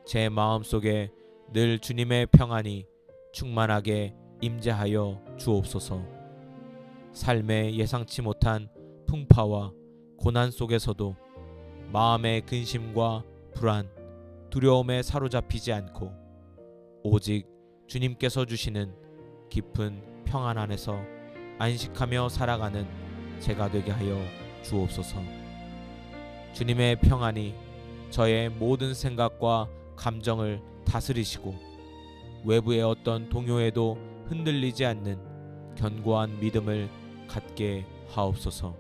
S1: 제 마음속에 늘 주님의 평안이 충만하게 임재하여 주옵소서. 삶의 예상치 못한 풍파와 고난 속에서도 마음의 근심과 불안, 두려움에 사로잡히지 않고 오직 주님께서 주시는 깊은 평안 안에서 안식하며 살아가는 제가 되게 하여 주옵소서. 주님의 평안이 저의 모든 생각과 감정을 다스리시고 외부의 어떤 동요에도 흔들리지 않는 견고한 믿음을 갖게 하옵소서.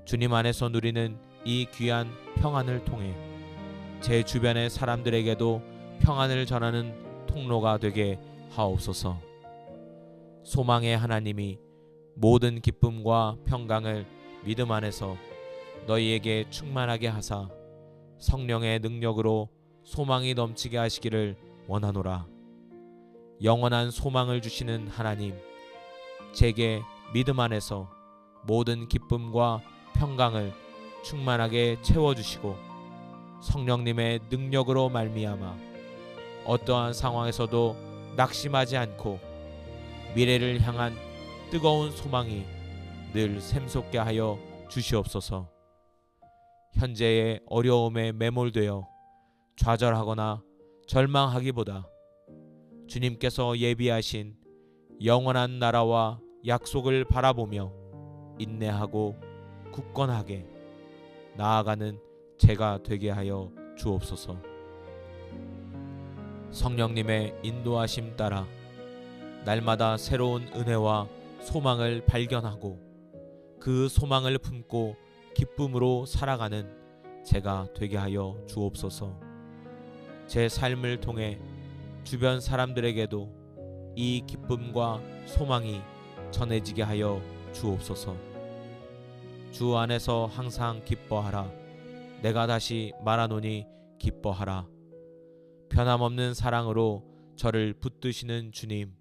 S1: 주님 안에서 누리는 이 귀한 평안을 통해 제 주변의 사람들에게도 평안을 전하는 통로가 되게 하옵소서. 소망의 하나님이 모든 기쁨과 평강을 믿음 안에서 너희에게 충만하게 하사 성령의 능력으로 소망이 넘치게 하시기를 원하노라. 영원한 소망을 주시는 하나님, 제게 믿음 안에서 모든 기쁨과 평강을 충만하게 채워주시고 성령님의 능력으로 말미암아 어떠한 상황에서도 낙심하지 않고 미래를 향한 뜨거운 소망이 늘 샘솟게 하여 주시옵소서. 현재의 어려움에 매몰되어 좌절하거나 절망하기보다 주님께서 예비하신 영원한 나라와 약속을 바라보며 인내하고 굳건하게 나아가는 제가 되게 하여 주옵소서. 성령님의 인도하심 따라 날마다 새로운 은혜와 소망을 발견하고 그 소망을 품고 기쁨으로 살아가는 제가 되게 하여 주옵소서. 제 삶을 통해 주변 사람들에게도 이 기쁨과 소망이 전해지게 하여 주옵소서. 주 안에서 항상 기뻐하라. 내가 다시 말하노니 기뻐하라. 변함없는 사랑으로 저를 붙드시는 주님,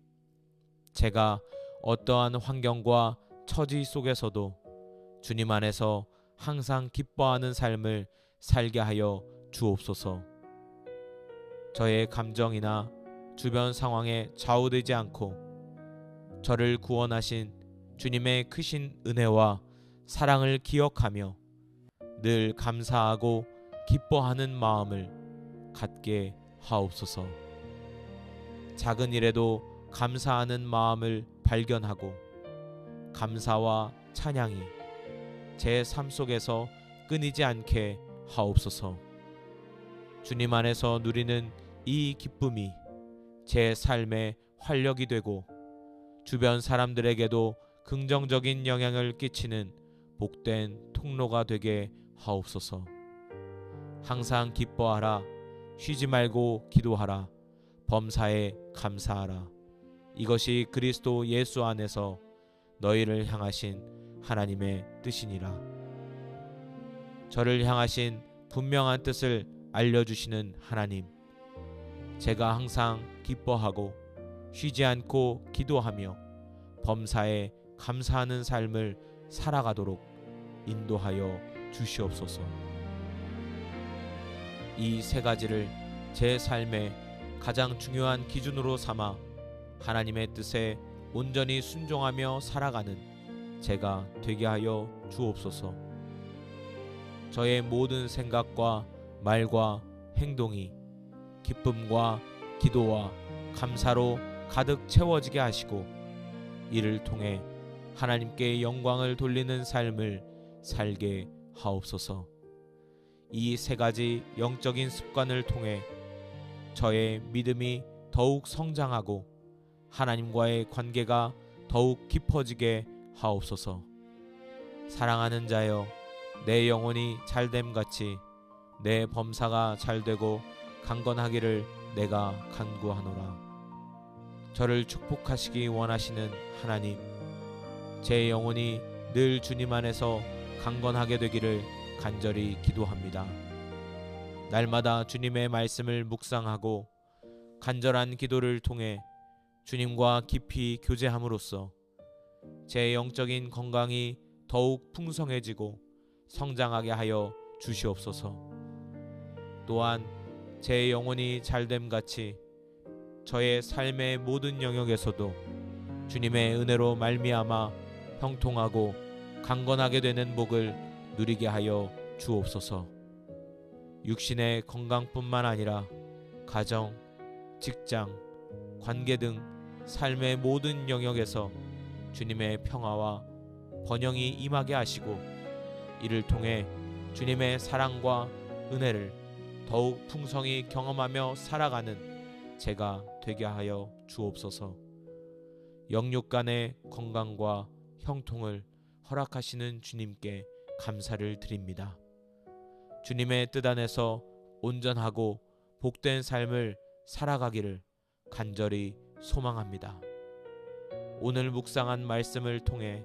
S1: 제가 어떠한 환경과 처지 속에서도 주님 안에서 항상 기뻐하는 삶을 살게 하여 주옵소서. 저의 감정이나 주변 상황에 좌우되지 않고 저를 구원하신 주님의 크신 은혜와 사랑을 기억하며 늘 감사하고 기뻐하는 마음을 갖게 하옵소서. 작은 일에도 감사하는 마음을 발견하고 감사와 찬양이 제 삶 속에서 끊이지 않게 하옵소서. 주님 안에서 누리는 이 기쁨이 제 삶의 활력이 되고 주변 사람들에게도 긍정적인 영향을 끼치는 복된 통로가 되게 하옵소서. 항상 기뻐하라. 쉬지 말고 기도하라. 범사에 감사하라. 이것이 그리스도 예수 안에서 너희를 향하신 하나님의 뜻이니라. 저를 향하신 분명한 뜻을 알려주시는 하나님, 제가 항상 기뻐하고 쉬지 않고 기도하며 범사에 감사하는 삶을 살아가도록 인도하여 주시옵소서. 이 세 가지를 제 삶의 가장 중요한 기준으로 삼아 하나님의 뜻에 온전히 순종하며 살아가는 제가 되게 하여 주옵소서. 저의 모든 생각과 말과 행동이 기쁨과 기도와 감사로 가득 채워지게 하시고 이를 통해 하나님께 영광을 돌리는 삶을 살게 하옵소서. 이 세 가지 영적인 습관을 통해 저의 믿음이 더욱 성장하고 하나님과의 관계가 더욱 깊어지게 하옵소서. 사랑하는 자여, 내 영혼이 잘됨같이 내 범사가 잘되고 강건하기를 내가 간구하노라. 저를 축복하시기 원하시는 하나님, 제 영혼이 늘 주님 안에서 강건하게 되기를 간절히 기도합니다. 날마다 주님의 말씀을 묵상하고 간절한 기도를 통해 주님과 깊이 교제함으로써 제 영적인 건강이 더욱 풍성해지고 성장하게 하여 주시옵소서. 또한 제 영혼이 잘됨같이 저의 삶의 모든 영역에서도 주님의 은혜로 말미암아 형통하고 강건하게 되는 복을 누리게 하여 주옵소서. 육신의 건강뿐만 아니라 가정, 직장, 관계 등 삶의 모든 영역에서 주님의 평화와 번영이 임하게 하시고 이를 통해 주님의 사랑과 은혜를 더욱 풍성히 경험하며 살아가는 제가 되게 하여 주옵소서. 영육 간의 건강과 형통을 허락하시는 주님께 감사를 드립니다. 주님의 뜻 안에서 온전하고 복된 삶을 살아가기를 간절히 소망합니다. 오늘 묵상한 말씀을 통해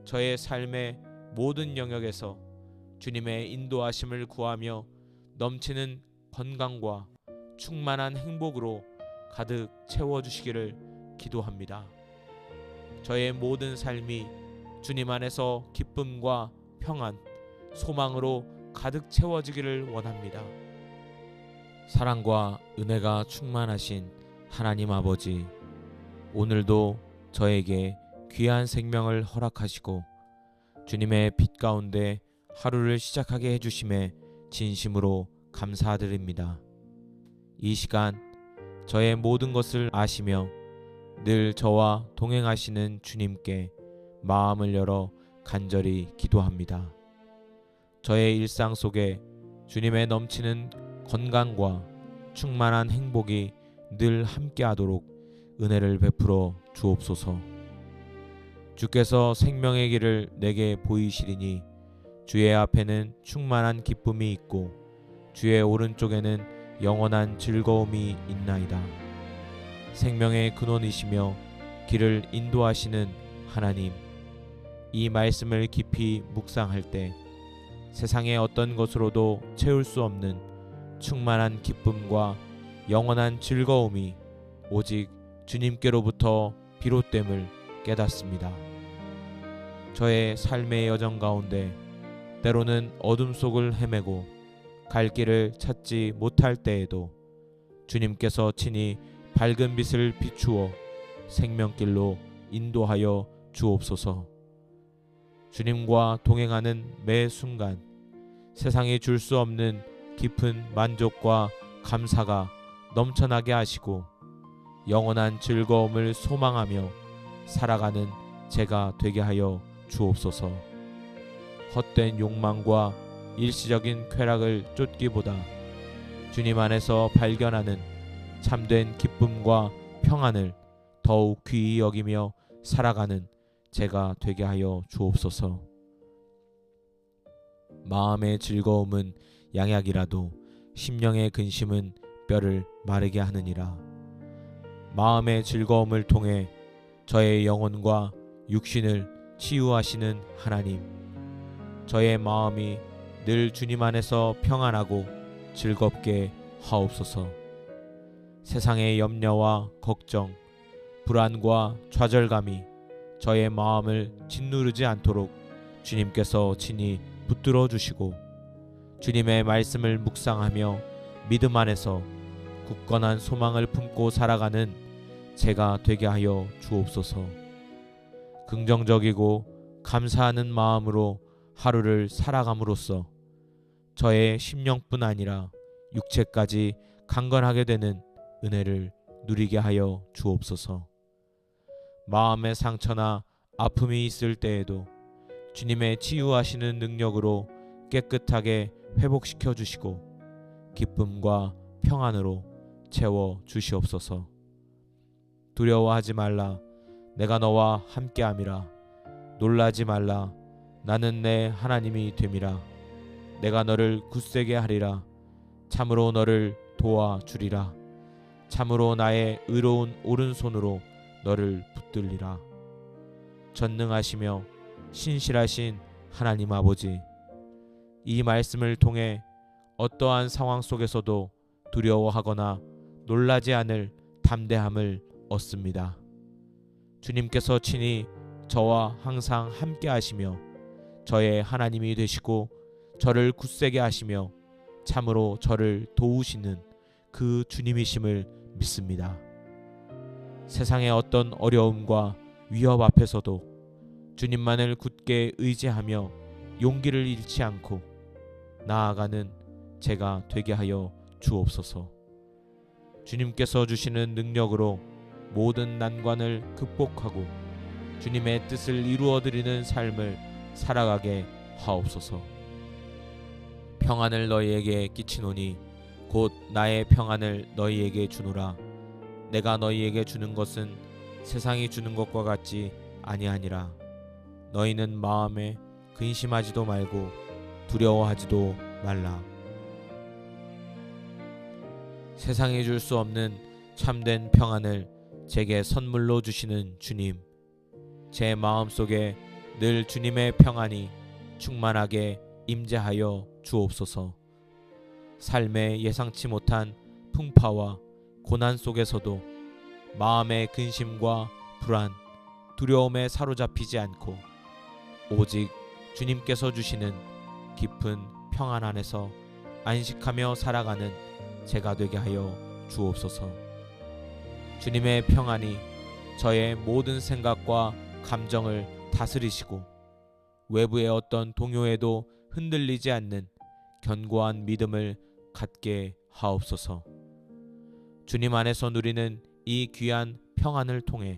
S1: 저의 삶의 모든 영역에서 주님의 인도하심을 구하며 넘치는 건강과 충만한 행복으로 가득 채워주시기를 기도합니다. 저의 모든 삶이 주님 안에서 기쁨과 평안, 소망으로 가득 채워지기를 원합니다. 사랑과 은혜가 충만하신 하나님 아버지, 오늘도 저에게 귀한 생명을 허락하시고 주님의 빛 가운데 하루를 시작하게 해주심에 진심으로 감사드립니다. 이 시간 저의 모든 것을 아시며 늘 저와 동행하시는 주님께 마음을 열어 간절히 기도합니다. 저의 일상 속에 주님의 넘치는 건강과 충만한 행복이 늘 함께하도록 은혜를 베풀어 주옵소서. 주께서 생명의 길을 내게 보이시리니 주의 앞에는 충만한 기쁨이 있고 주의 오른쪽에는 영원한 즐거움이 있나이다. 생명의 근원이시며 길을 인도하시는 하나님, 이 말씀을 깊이 묵상할 때 세상의 어떤 것으로도 채울 수 없는 충만한 기쁨과 영원한 즐거움이 오직 주님께로부터 비롯됨을 깨닫습니다. 저의 삶의 여정 가운데 때로는 어둠 속을 헤매고 갈 길을 찾지 못할 때에도 주님께서 친히 밝은 빛을 비추어 생명길로 인도하여 주옵소서. 주님과 동행하는 매 순간 세상이 줄 수 없는 깊은 만족과 감사가 넘쳐나게 하시고 영원한 즐거움을 소망하며 살아가는 제가 되게 하여 주옵소서. 헛된 욕망과 일시적인 쾌락을 쫓기보다 주님 안에서 발견하는 참된 기쁨과 평안을 더욱 귀히 여기며 살아가는 제가 되게 하여 주옵소서. 마음의 즐거움은 양약이라도 심령의 근심은 뼈를 마르게 하느니라. 마음의 즐거움을 통해 저의 영혼과 육신을 치유하시는 하나님, 저의 마음이 늘 주님 안에서 평안하고 즐겁게 하옵소서. 세상의 염려와 걱정, 불안과 좌절감이 저의 마음을 짓누르지 않도록 주님께서 친히 붙들어 주시고 주님의 말씀을 묵상하며 믿음 안에서 굳건한 소망을 품고 살아가는 제가 되게 하여 주옵소서. 긍정적이고 감사하는 마음으로 하루를 살아감으로써 저의 심령뿐 아니라 육체까지 강건하게 되는 은혜를 누리게 하여 주옵소서. 마음의 상처나 아픔이 있을 때에도 주님의 치유하시는 능력으로 깨끗하게 회복시켜 주시고 기쁨과 평안으로 채워 주시옵소서. 두려워하지 말라, 내가 너와 함께함이라. 놀라지 말라, 나는 내 하나님이 됨이라. 내가 너를 굳세게 하리라. 참으로 너를 도와주리라. 참으로 나의 의로운 오른손으로 너를 붙들리라. 전능하시며 신실하신 하나님 아버지, 이 말씀을 통해 어떠한 상황 속에서도 두려워하거나 놀라지 않을 담대함을 얻습니다. 주님께서 친히 저와 항상 함께 하시며 저의 하나님이 되시고 저를 굳세게 하시며 참으로 저를 도우시는 그 주님이심을 믿습니다. 세상의 어떤 어려움과 위협 앞에서도 주님만을 굳게 의지하며 용기를 잃지 않고 나아가는 제가 되게 하여 주옵소서. 주님께서 주시는 능력으로 모든 난관을 극복하고 주님의 뜻을 이루어드리는 삶을 살아가게 하옵소서. 평안을 너희에게 끼치노니 곧 나의 평안을 너희에게 주노라. 내가 너희에게 주는 것은 세상이 주는 것과 같지 아니하니라. 너희는 마음에 근심하지도 말고 두려워하지도 말라. 세상이 줄 수 없는 참된 평안을 제게 선물로 주시는 주님, 제 마음속에 늘 주님의 평안이 충만하게 임재하여 주옵소서. 삶의 예상치 못한 풍파와 고난 속에서도 마음의 근심과 불안, 두려움에 사로잡히지 않고 오직 주님께서 주시는 깊은 평안 안에서 안식하며 살아가는 제가 되게 하여 주옵소서. 주님의 평안이 저의 모든 생각과 감정을 다스리시고 외부의 어떤 동요에도 흔들리지 않는 견고한 믿음을 갖게 하옵소서. 주님 안에서 누리는 이 귀한 평안을 통해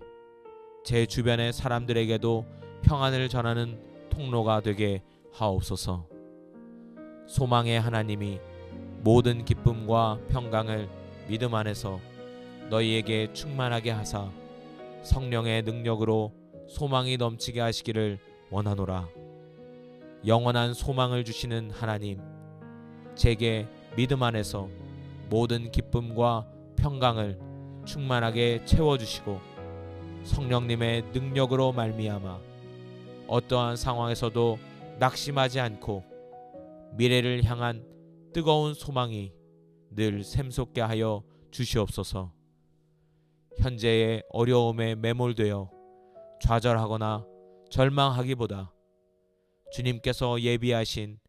S1: 제 주변의 사람들에게도 평안을 전하는 통로가 되게 하옵소서. 소망의 하나님이 모든 기쁨과 평강을 믿음 안에서 너희에게 충만하게 하사 성령의 능력으로 소망이 넘치게 하시기를 원하노라. 영원한 소망을 주시는 하나님, 제게 믿음 안에서 모든 기쁨과 평강을 충만하게 채워주시고 성령님의 능력으로 말미암아 어떠한 상황에서도 낙심하지 않고 미래를 향한 뜨거운 소망이 늘 샘솟게 하여 주시옵소서. 현재의 어려움에 매몰되어 좌절하거나 절망하기보다 주님께서 예비하신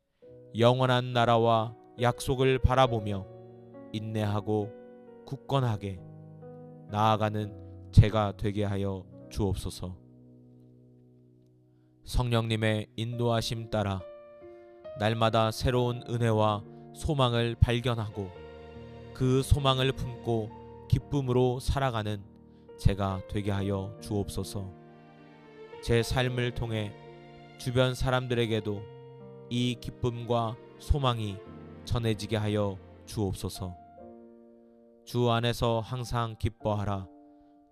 S1: 영원한 나라와 약속을 바라보며 인내하고 굳건하게 나아가는 제가 되게 하여 주옵소서. 성령님의 인도하심 따라 날마다 새로운 은혜와 소망을 발견하고 그 소망을 품고 기쁨으로 살아가는 제가 되게 하여 주옵소서. 제 삶을 통해 주변 사람들에게도 이 기쁨과 소망이 전해지게 하여 주옵소서. 주 안에서 항상 기뻐하라.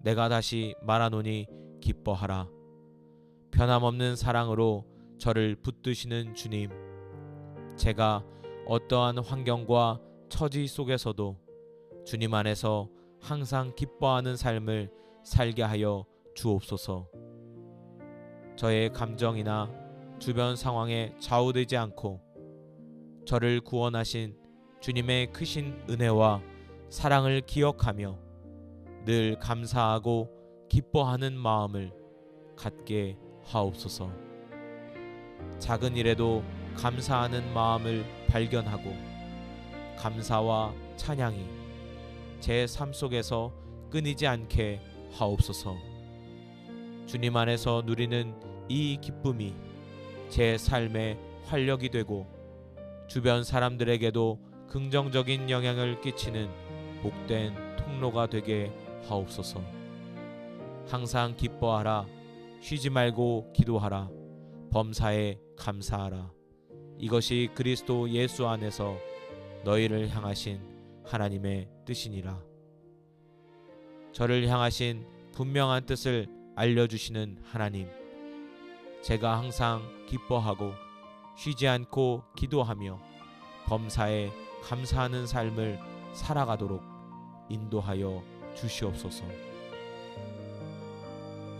S1: 내가 다시 말하노니 기뻐하라. 변함없는 사랑으로 저를 붙드시는 주님, 제가 어떠한 환경과 처지 속에서도 주님 안에서 항상 기뻐하는 삶을 살게 하여 주옵소서. 저의 감정이나 주변 상황에 좌우되지 않고 저를 구원하신 주님의 크신 은혜와 사랑을 기억하며 늘 감사하고 기뻐하는 마음을 갖게 하옵소서. 작은 일에도 감사하는 마음을 발견하고 감사와 찬양이 제 삶 속에서 끊이지 않게 하옵소서. 주님 안에서 누리는 이 기쁨이 제 삶의 활력이 되고 주변 사람들에게도 긍정적인 영향을 끼치는 복된 통로가 되게 하옵소서. 항상 기뻐하라. 쉬지 말고 기도하라. 범사에 감사하라. 이것이 그리스도 예수 안에서 너희를 향하신 하나님의 뜻이니라. 저를 향하신 분명한 뜻을 알려주시는 하나님, 제가 항상 기뻐하고 쉬지 않고 기도하며 범사에 감사하는 삶을 살아가도록 인도하여 주시옵소서.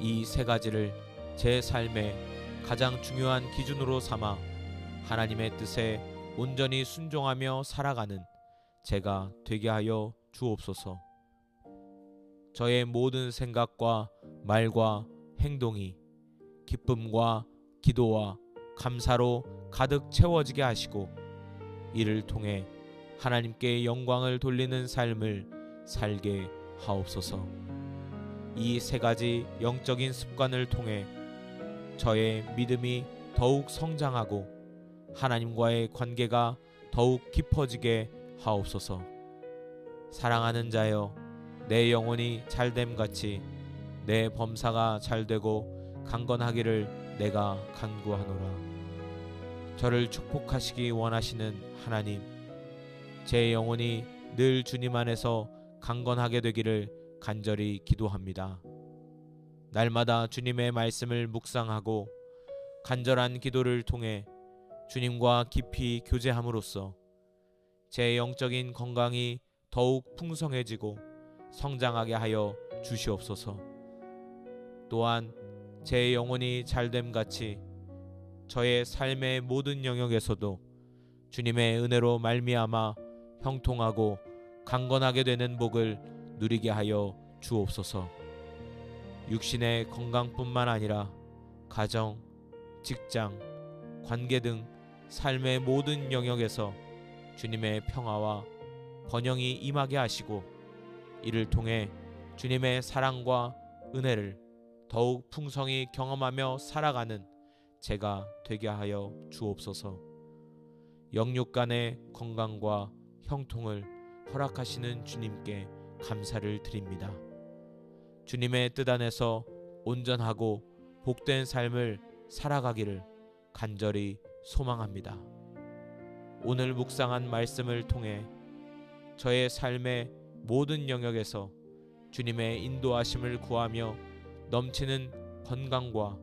S1: 이 세 가지를 제 삶의 가장 중요한 기준으로 삼아 하나님의 뜻에 온전히 순종하며 살아가는 제가 되게 하여 주옵소서. 저의 모든 생각과 말과 행동이 기쁨과 기도와 감사로 가득 채워지게 하시고 이를 통해 하나님께 영광을 돌리는 삶을 살게 하옵소서. 이 세 가지 영적인 습관을 통해 저의 믿음이 더욱 성장하고 하나님과의 관계가 더욱 깊어지게 하옵소서. 사랑하는 자여, 내 영혼이 잘됨 같이 내 범사가 잘되고 강건하기를 내가 간구하노라. 저를 축복하시기 원하시는 하나님, 제 영혼이 늘 주님 안에서 강건하게 되기를 간절히 기도합니다. 날마다 주님의 말씀을 묵상하고 간절한 기도를 통해 주님과 깊이 교제함으로써 제 영적인 건강이 더욱 풍성해지고 성장하게 하여 주시옵소서. 또한 제 영혼이 잘됨 같이 저의 삶의 모든 영역에서도 주님의 은혜로 말미암아 형통하고 강건하게 되는 복을 누리게 하여 주옵소서. 육신의 건강뿐만 아니라 가정, 직장, 관계 등 삶의 모든 영역에서 주님의 평화와 번영이 임하게 하시고 이를 통해 주님의 사랑과 은혜를 더욱 풍성히 경험하며 살아가는 제가 되게 하여 주옵소서. 영육 간의 건강과 형통을 허락하시는 주님께 감사를 드립니다. 주님의 뜻 안에서 온전하고 복된 삶을 살아가기를 간절히 소망합니다. 오늘 묵상한 말씀을 통해 저의 삶의 모든 영역에서 주님의 인도하심을 구하며 넘치는 건강과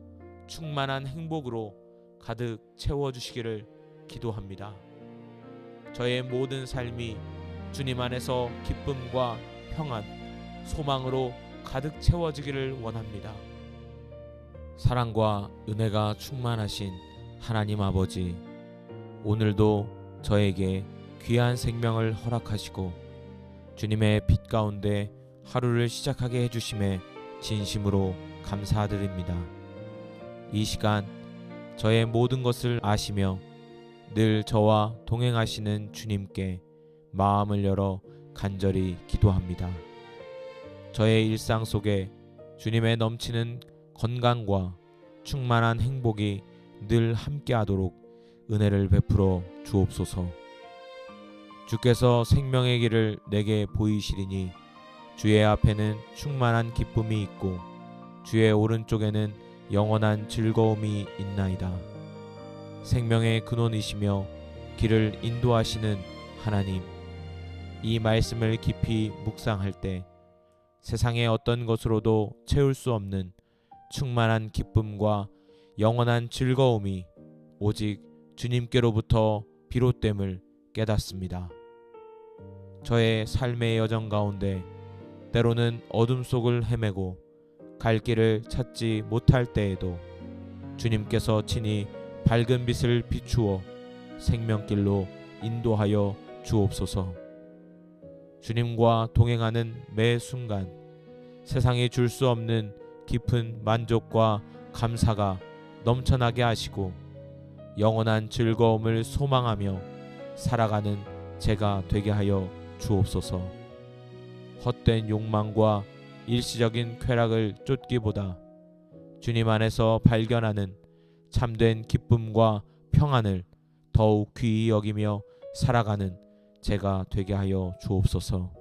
S1: 충만한 행복으로 가득 채워주시기를 기도합니다. 저의 모든 삶이 주님 안에서 기쁨과 평안, 소망으로 가득 채워지기를 원합니다. 사랑과 은혜가 충만하신 하나님 아버지, 오늘도 저에게 귀한 생명을 허락하시고 주님의 빛 가운데 하루를 시작하게 해주심에 진심으로 감사드립니다. 이 시간 저의 모든 것을 아시며 늘 저와 동행하시는 주님께 마음을 열어 간절히 기도합니다. 저의 일상 속에 주님의 넘치는 건강과 충만한 행복이 늘 함께하도록 은혜를 베풀어 주옵소서. 주께서 생명의 길을 내게 보이시리니 주의 앞에는 충만한 기쁨이 있고 주의 오른쪽에는 영원한 즐거움이 있나이다. 생명의 근원이시며 길을 인도하시는 하나님, 이 말씀을 깊이 묵상할 때 세상의 어떤 것으로도 채울 수 없는 충만한 기쁨과 영원한 즐거움이 오직 주님께로부터 비롯됨을 깨닫습니다. 저의 삶의 여정 가운데 때로는 어둠 속을 헤매고 갈 길을 찾지 못할 때에도 주님께서 친히 밝은 빛을 비추어 생명길로 인도하여 주옵소서. 주님과 동행하는 매 순간 세상이 줄 수 없는 깊은 만족과 감사가 넘쳐나게 하시고 영원한 즐거움을 소망하며 살아가는 제가 되게 하여 주옵소서. 헛된 욕망과 일시적인 쾌락을 쫓기보다 주님 안에서 발견하는 참된 기쁨과 평안을 더욱 귀히 여기며 살아가는 제가 되게 하여 주옵소서.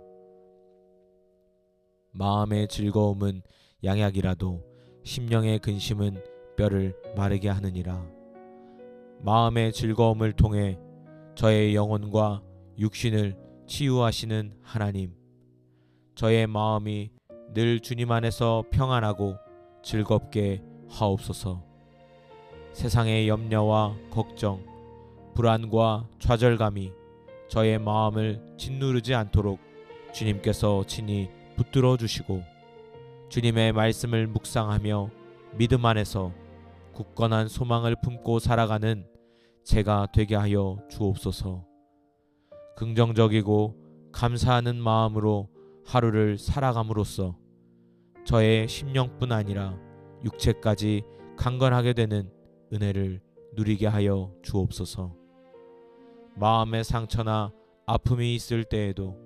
S1: 마음의 즐거움은 양약이라도 심령의 근심은 뼈를 마르게 하느니라. 마음의 즐거움을 통해 저의 영혼과 육신을 치유하시는 하나님, 저의 마음이 늘 주님 안에서 평안하고 즐겁게 하옵소서. 세상의 염려와 걱정, 불안과 좌절감이 저의 마음을 짓누르지 않도록 주님께서 친히 붙들어 주시고 주님의 말씀을 묵상하며 믿음 안에서 굳건한 소망을 품고 살아가는 제가 되게 하여 주옵소서. 긍정적이고 감사하는 마음으로 하루를 살아감으로써 저의 심령뿐 아니라 육체까지 강건하게 되는 은혜를 누리게 하여 주옵소서. 마음의 상처나 아픔이 있을 때에도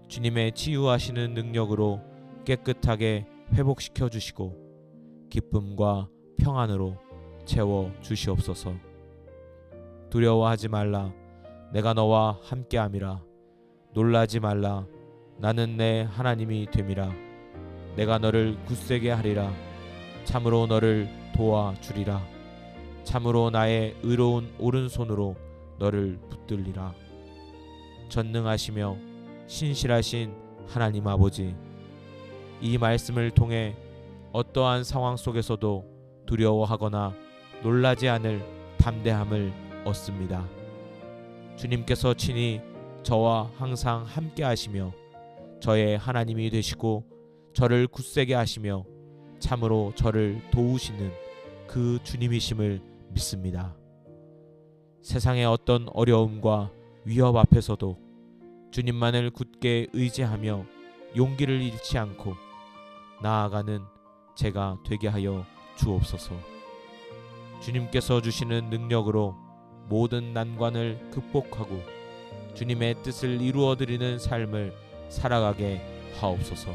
S1: 주님의 치유하시는 능력으로 깨끗하게 회복시켜 주시고 기쁨과 평안으로 채워 주시옵소서. 두려워하지 말라, 내가 너와 함께함이라. 놀라지 말라, 나는 내 하나님이 됨이라. 내가 너를 굳세게 하리라. 참으로 너를 도와주리라. 참으로 나의 의로운 오른손으로 너를 붙들리라. 전능하시며 신실하신 하나님 아버지, 이 말씀을 통해 어떠한 상황 속에서도 두려워하거나 놀라지 않을 담대함을 얻습니다. 주님께서 친히 저와 항상 함께 하시며 저의 하나님이 되시고 저를 굳세게 하시며 참으로 저를 도우시는 그 주님이심을 믿습니다. 세상의 어떤 어려움과 위협 앞에서도 주님만을 굳게 의지하며 용기를 잃지 않고 나아가는 제가 되게 하여 주옵소서. 주님께서 주시는 능력으로 모든 난관을 극복하고 주님의 뜻을 이루어드리는 삶을 살아가게 하옵소서.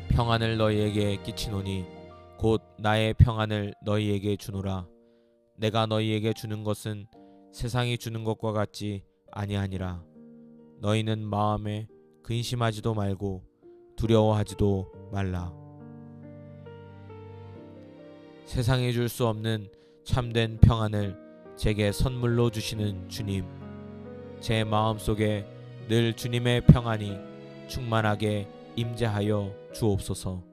S1: 평안을 너희에게 끼치노니 곧 나의 평안을 너희에게 주노라. 내가 너희에게 주는 것은 세상이 주는 것과 같지 아니하니라. 너희는 마음에 근심하지도 말고 두려워하지도 말라. 세상이 줄 수 없는 참된 평안을 제게 선물로 주시는 주님, 제 마음속에 늘 주님의 평안이 충만하게 임재하여 주옵소서.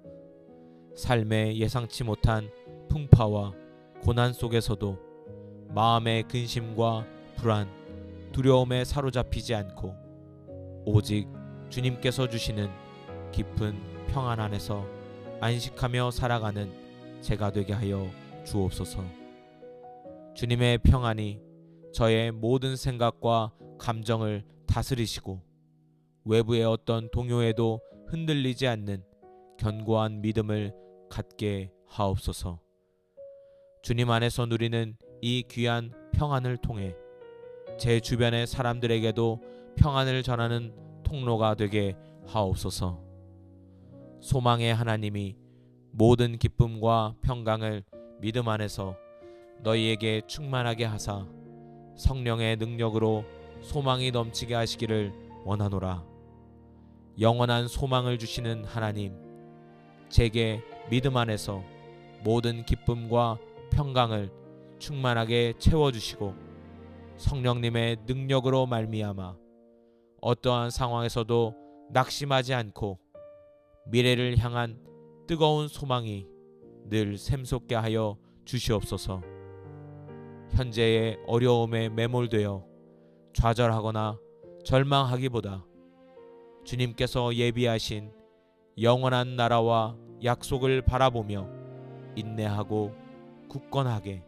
S1: 삶의 예상치 못한 풍파와 고난 속에서도 마음의 근심과 불안, 두려움에 사로잡히지 않고 오직 주님께서 주시는 깊은 평안 안에서 안식하며 살아가는 제가 되게 하여 주옵소서. 주님의 평안이 저의 모든 생각과 감정을 다스리시고 외부의 어떤 동요에도 흔들리지 않는 견고한 믿음을 갖게 하옵소서. 주님 안에서 누리는 이 귀한 평안을 통해 제 주변의 사람들에게도 평안을 전하는 통로가 되게 하옵소서. 소망의 하나님이 모든 기쁨과 평강을 믿음 안에서 너희에게 충만하게 하사 성령의 능력으로 소망이 넘치게 하시기를 원하노라. 영원한 소망을 주시는 하나님, 제게 믿음 안에서 모든 기쁨과 평강을 충만하게 채워주시고 성령님의 능력으로 말미암아 어떠한 상황에서도 낙심하지 않고 미래를 향한 뜨거운 소망이 늘 샘솟게 하여 주시옵소서. 현재의 어려움에 매몰되어 좌절하거나 절망하기보다 주님께서 예비하신 영원한 나라와 약속을 바라보며 인내하고 굳건하게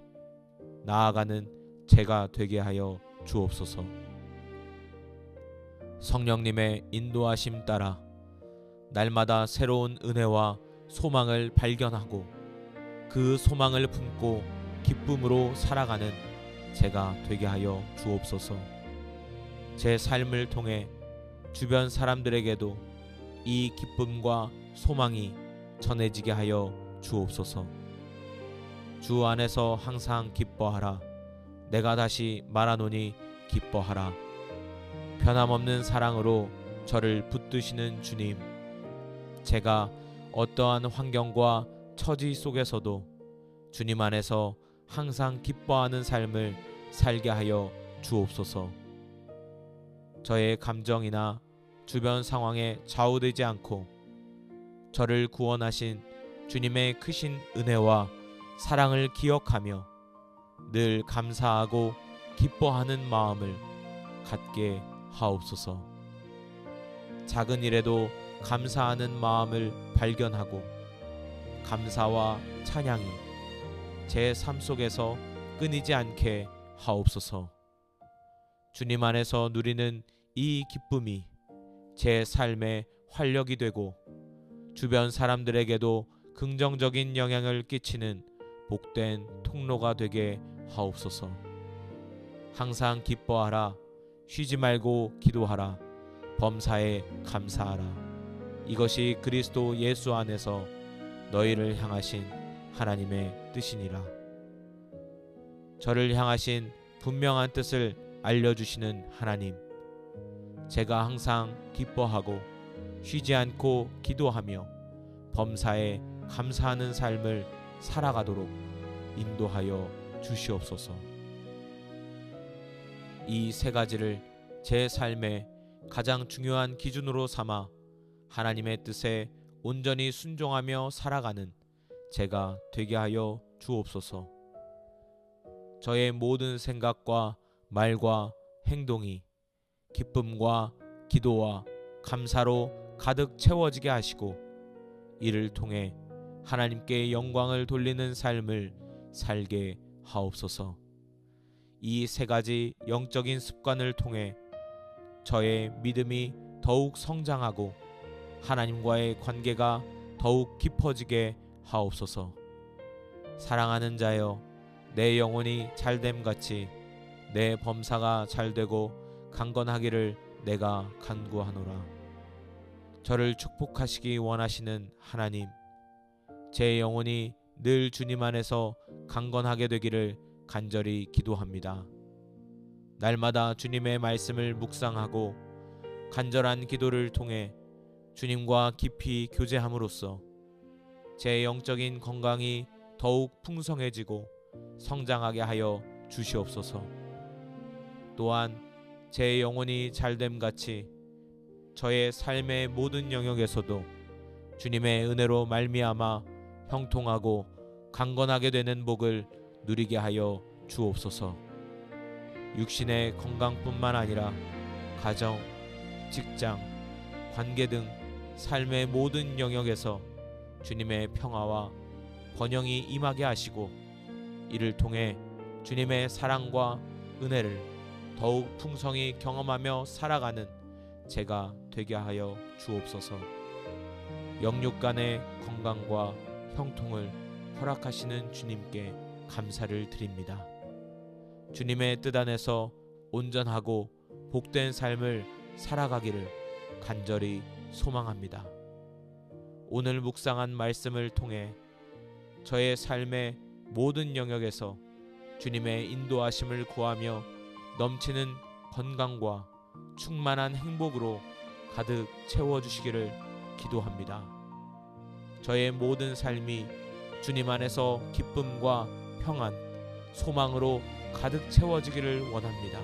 S1: 나아가는 제가 되게 하여 주옵소서. 성령님의 인도하심 따라 날마다 새로운 은혜와 소망을 발견하고 그 소망을 품고 기쁨으로 살아가는 제가 되게 하여 주옵소서. 제 삶을 통해 주변 사람들에게도 이 기쁨과 소망이 전해지게 하여 주옵소서. 주 안에서 항상 기뻐하라. 내가 다시 말하노니 기뻐하라. 변함없는 사랑으로 저를 붙드시는 주님, 제가 어떠한 환경과 처지 속에서도 주님 안에서 항상 기뻐하는 삶을 살게 하여 주옵소서. 저의 감정이나 주변 상황에 좌우되지 않고 저를 구원하신 주님의 크신 은혜와 사랑을 기억하며 늘 감사하고 기뻐하는 마음을 갖게 하옵소서. 작은 일에도 감사하는 마음을 발견하고 감사와 찬양이 제 삶 속에서 끊이지 않게 하옵소서. 주님 안에서 누리는 이 기쁨이 제 삶의 활력이 되고 주변 사람들에게도 긍정적인 영향을 끼치는 복된 통로가 되게 하옵소서. 항상 기뻐하라. 쉬지 말고 기도하라. 범사에 감사하라. 이것이 그리스도 예수 안에서 너희를 향하신 하나님의 뜻이니라. 저를 향하신 분명한 뜻을 알려주시는 하나님, 제가 항상 기뻐하고 쉬지 않고 기도하며 범사에 감사하는 삶을 살아가도록 인도하여 주시옵소서. 이 세 가지를 제 삶의 가장 중요한 기준으로 삼아 하나님의 뜻에 온전히 순종하며 살아가는 제가 되게 하여 주옵소서. 저의 모든 생각과 말과 행동이 기쁨과 기도와 감사로 가득 채워지게 하시고 이를 통해 하나님께 영광을 돌리는 삶을 살게 하옵소서. 이 세 가지 영적인 습관을 통해 저의 믿음이 더욱 성장하고 하나님과의 관계가 더욱 깊어지게 하옵소서. 사랑하는 자여, 내 영혼이 잘됨같이 내 범사가 잘되고 강건하기를 내가 간구하노라. 저를 축복하시기 원하시는 하나님, 제 영혼이 늘 주님 안에서 강건하게 되기를 간절히 기도합니다. 날마다 주님의 말씀을 묵상하고 간절한 기도를 통해 주님과 깊이 교제함으로써 제 영적인 건강이 더욱 풍성해지고 성장하게 하여 주시옵소서. 또한 제 영혼이 잘됨같이 저의 삶의 모든 영역에서도 주님의 은혜로 말미암아 형통하고 강건하게 되는 복을 누리게 하여 주옵소서. 육신의 건강뿐만 아니라 가정, 직장, 관계 등 삶의 모든 영역에서 주님의 평화와 번영이 임하게 하시고 이를 통해 주님의 사랑과 은혜를 더욱 풍성히 경험하며 살아가는 제가 되게 하여 주옵소서. 영육 간의 건강과 형통을 허락하시는 주님께 감사를 드립니다. 주님의 뜻 안에서 온전하고 복된 삶을 살아가기를 간절히 소망합니다. 오늘 묵상한 말씀을 통해 저의 삶의 모든 영역에서 주님의 인도하심을 구하며 넘치는 건강과 충만한 행복으로 가득 채워주시기를 기도합니다. 저의 모든 삶이 주님 안에서 기쁨과 평안, 소망으로 가득 채워지기를 원합니다.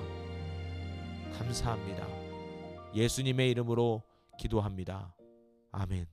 S1: 감사합니다. 예수님의 이름으로 기도합니다. 아멘.